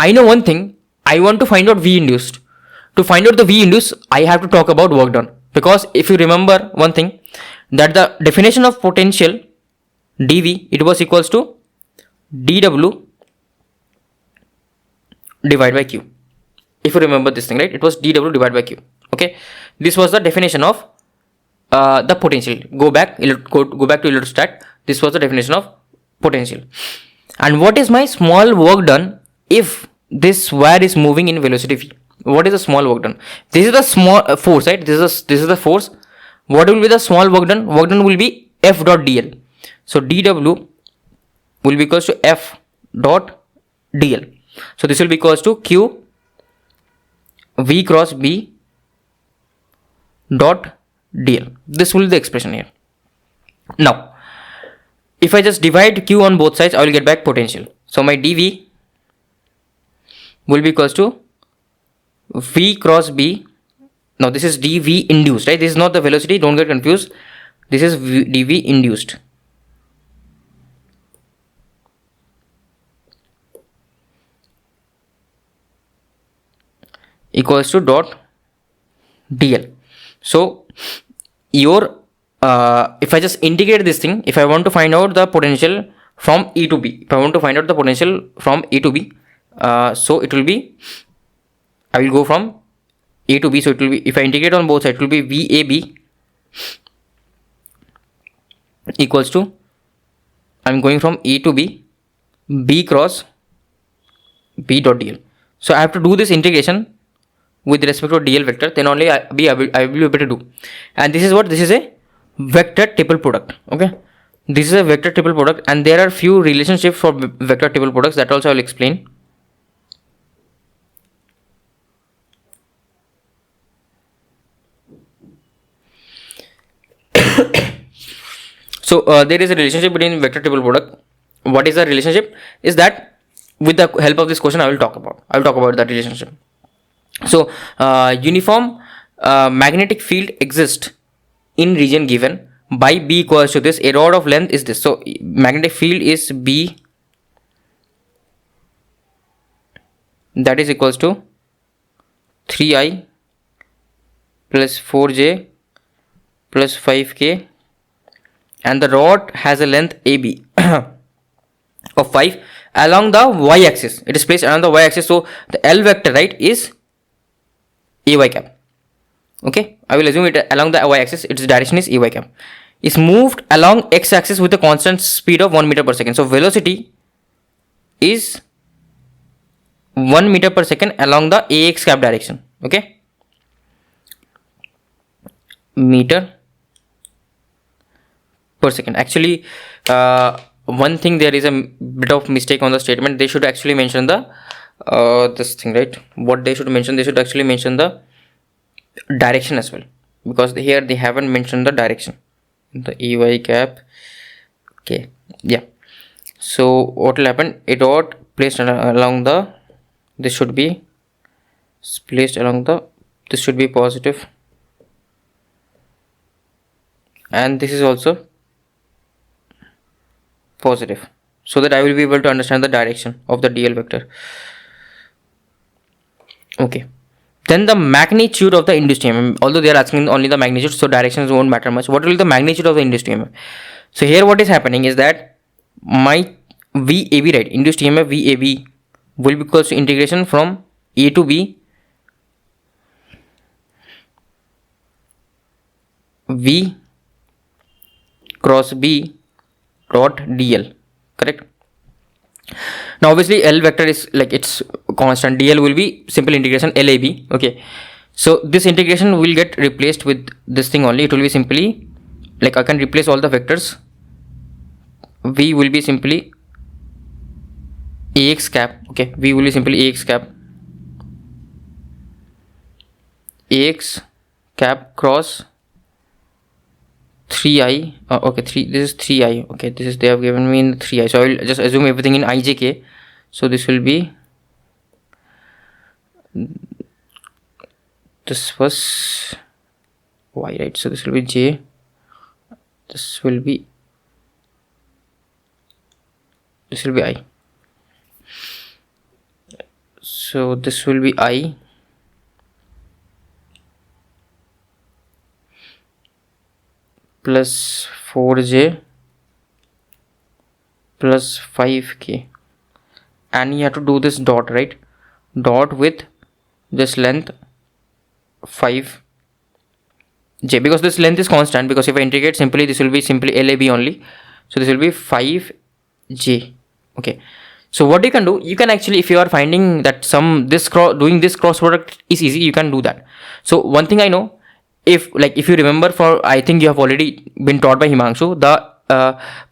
Speaker 1: I know one thing, I want to find out V induced. To find out the V induced, I have to talk about work done. Because if you remember one thing, that the definition of potential dV, it was equals to dW divided by q. If you remember this thing, right, it was dw divided by q. Okay, this was the definition of the potential. Go back to electrostat. This was the definition of potential. And what is my small work done if this wire is moving in velocity v? What is the small work done? This is the small force, right? This is the force. What will be the small work done? Work done will be F dot dl. So dw will be equals to F dot dl. So this will be equals to q v cross b dot dl. This will be the expression here. Now, if I just divide q on both sides, I will get back potential. So my dv will be equals to v cross b. Now this is dv induced, right? This is not the velocity, don't get confused. This is dv induced. Equals to dot dl. So your if I just integrate this thing, if I want to find out the potential from E to B, so it will be, I will go from A to B. So it will be, if I integrate on both sides, it will be VAB equals to, I'm going from A to B, B cross B dot dl. So I have to do this integration with respect to dl vector, then only I will be able to do. And this is what, this is a vector triple product. Okay, this is a vector triple product, and there are few relationships for vector triple products that also I will explain. So there is a relationship between vector triple product. What is the relationship? Is that with the help of this question I will talk about that relationship. So uniform magnetic field exists in region given by B equals to this. A rod of length is this. So magnetic field is B, that is equals to 3I plus 4J plus 5K, and the rod has a length AB of 5 along the y axis. It is placed along the y axis. So the L vector, right, is AY cap. Okay, I will assume it along the y axis, its direction is AY cap. Is moved along x axis with a constant speed of 1 meter per second. So velocity is 1 meter per second along the AX cap direction. Okay, meter per second. Actually, one thing, there is a bit of mistake on the statement. They should actually mention the this thing, right? What they should mention, they should actually mention the direction as well, because here they haven't mentioned the direction, the AY cap. Okay, yeah. So what will happen? It got placed along the, this should be placed along the, this should be positive, and this is also positive, so that I will be able to understand the direction of the dl vector. Okay, then the magnitude of the induced EMF, although they are asking only the magnitude, so directions won't matter much. What will be the magnitude of the induced EMF? So here what is happening is that my VAB, right, induced EMF VAB will be equals to integration from A to B V cross B dot dl, correct? Now obviously L vector is like it's constant, dl will be simple integration LAB. Okay, so this integration will get replaced with this thing only. It will be simply like, I can replace all the vectors. V will be simply AX cap. Okay, V will be simply AX cap, AX cap cross 3I. Okay, this is 3I. Okay, this is, they have given me in 3I, so I will just assume everything in IJK. So this will be, this was Y, right? So this will be J, this will be I. So this will be I plus 4J plus 5K, and you have to do this dot, right? dot with this length 5j, because this length is constant, because if I integrate simply, this will be simply LAB only, so this will be 5j. Okay, so what you can do, you can actually, if you are finding that doing this cross product is easy, you can do that. So one thing I know, if you remember, for I think you have already been taught by Himanshu the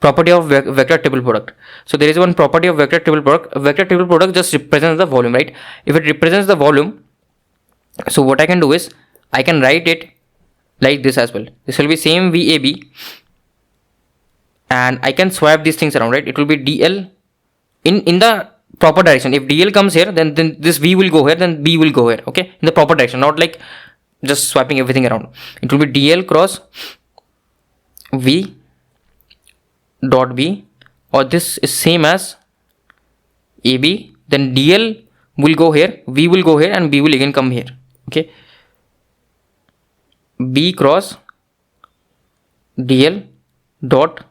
Speaker 1: property of vector triple product. So there is one property of vector triple product. Vector triple product just represents the volume, right? If it represents the volume, so what I can do is I can write it like this as well. This will be same VAB, and I can swap these things around, right? It will be DL in the proper direction. If DL comes here, then this V will go here, then B will go here. Okay, in the proper direction, not like just swapping everything around. It will be DL cross V dot B, or this is same as AB, then DL will go here, V will go here, and B will again come here. Okay, B cross DL dot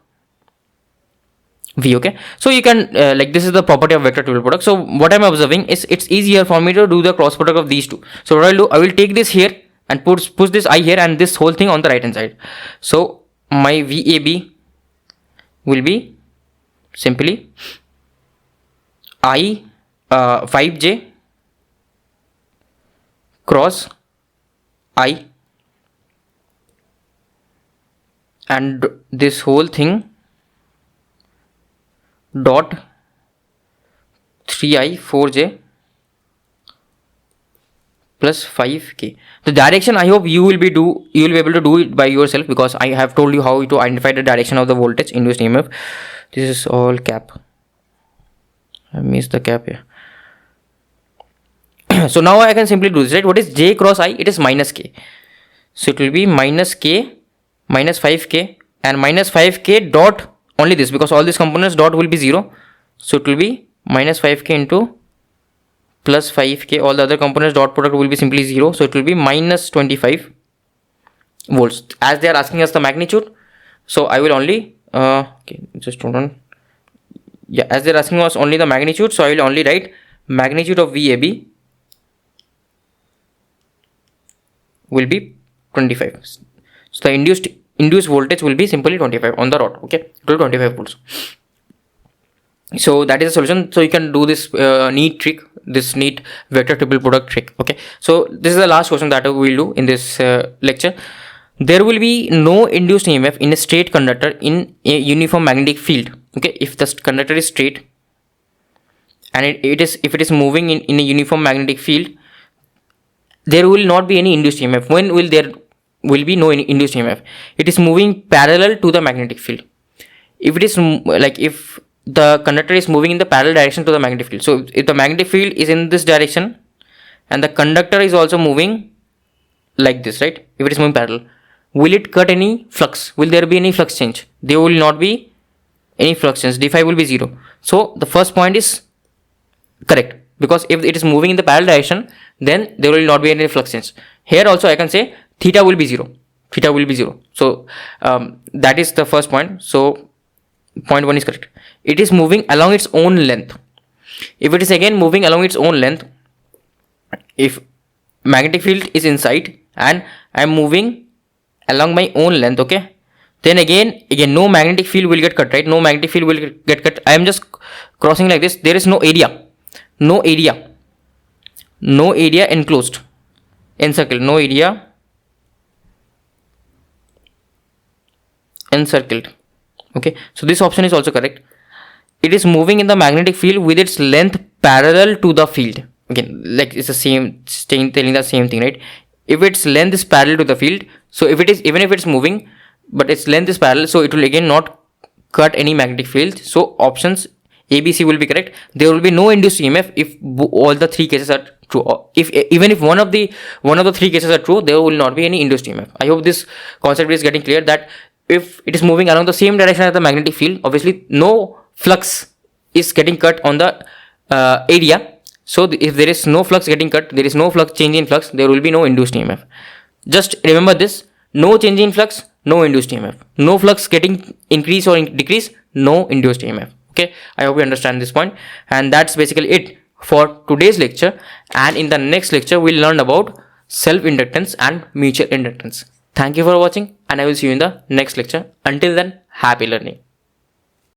Speaker 1: V. Okay, so you can this is the property of vector triple product. So what I'm observing is it's easier for me to do the cross product of these two. So what I'll do, I will take this here and push this I here and this whole thing on the right hand side. So my VAB will be simply I 5j cross I, and this whole thing dot 3I 4j plus 5k. The direction, I hope you will be able to do it by yourself, because I have told you how to identify the direction of the voltage induced EMF. This is all cap. I missed the cap here. So now I can simply do this, right? What is J cross I? It is minus k. So it will be minus k minus 5k and minus 5k dot only this, because all these components dot will be 0. So it will be minus 5k into plus 5k, all the other components dot product will be simply 0. So it will be minus 25 volts, as they are asking us the magnitude. So I will only okay, just hold on. Yeah, as they're asking us only the magnitude, so I will only write magnitude of VAB will be 25. So the induced voltage will be simply 25 on the rod. Okay, 25 volts. So that is the solution. So you can do this neat trick, this neat vector triple product trick. Okay, so this is the last question that we will do in this lecture. There will be no induced EMF in a straight conductor in a uniform magnetic field. Okay, if the conductor is straight and if it is moving in a uniform magnetic field, there will not be any induced EMF. When will there will be no induced EMF? It is moving parallel to the magnetic field. If it is if the conductor is moving in the parallel direction to the magnetic field, so if the magnetic field is in this direction and the conductor is also moving like this, right? If it is moving parallel, will it cut any flux? Will there be any flux change? There will not be any flux change. d phi will be 0. So the first point is correct, because if it is moving in the parallel direction, then there will not be any flux change. Here also I can say theta will be 0. Theta will be 0. So that is the first point. So point 1 is correct. It is moving along its own length. If it is again moving along its own length, if magnetic field is inside and I am moving along my own length, okay, then again no magnetic field will get cut, right? No magnetic field will get cut. I am just crossing like this. There is no area enclosed, encircled, no area encircled. Okay, so this option is also correct. It is moving in the magnetic field with its length parallel to the field. Again, like it's the same, telling the same thing, right? If its length is parallel to the field, so if it is, even if it's moving but its length is parallel, so it will again not cut any magnetic field. So options A, B, C will be correct. There will be no induced EMF if all the three cases are true. Even if one of the three cases are true, there will not be any induced EMF. I hope this concept is getting clear, that if it is moving along the same direction as the magnetic field, obviously no flux is getting cut on the area. So if there is no flux getting cut, there is no flux change in flux, there will be no induced EMF. Just remember this: no change in flux, no induced EMF. No flux getting increase or decrease, no induced EMF. Okay, I hope you understand this point, and that's basically it for today's lecture, and in the next lecture we'll learn about self-inductance and mutual inductance. Thank you for watching, and I will see you in the next lecture. Until then, happy learning.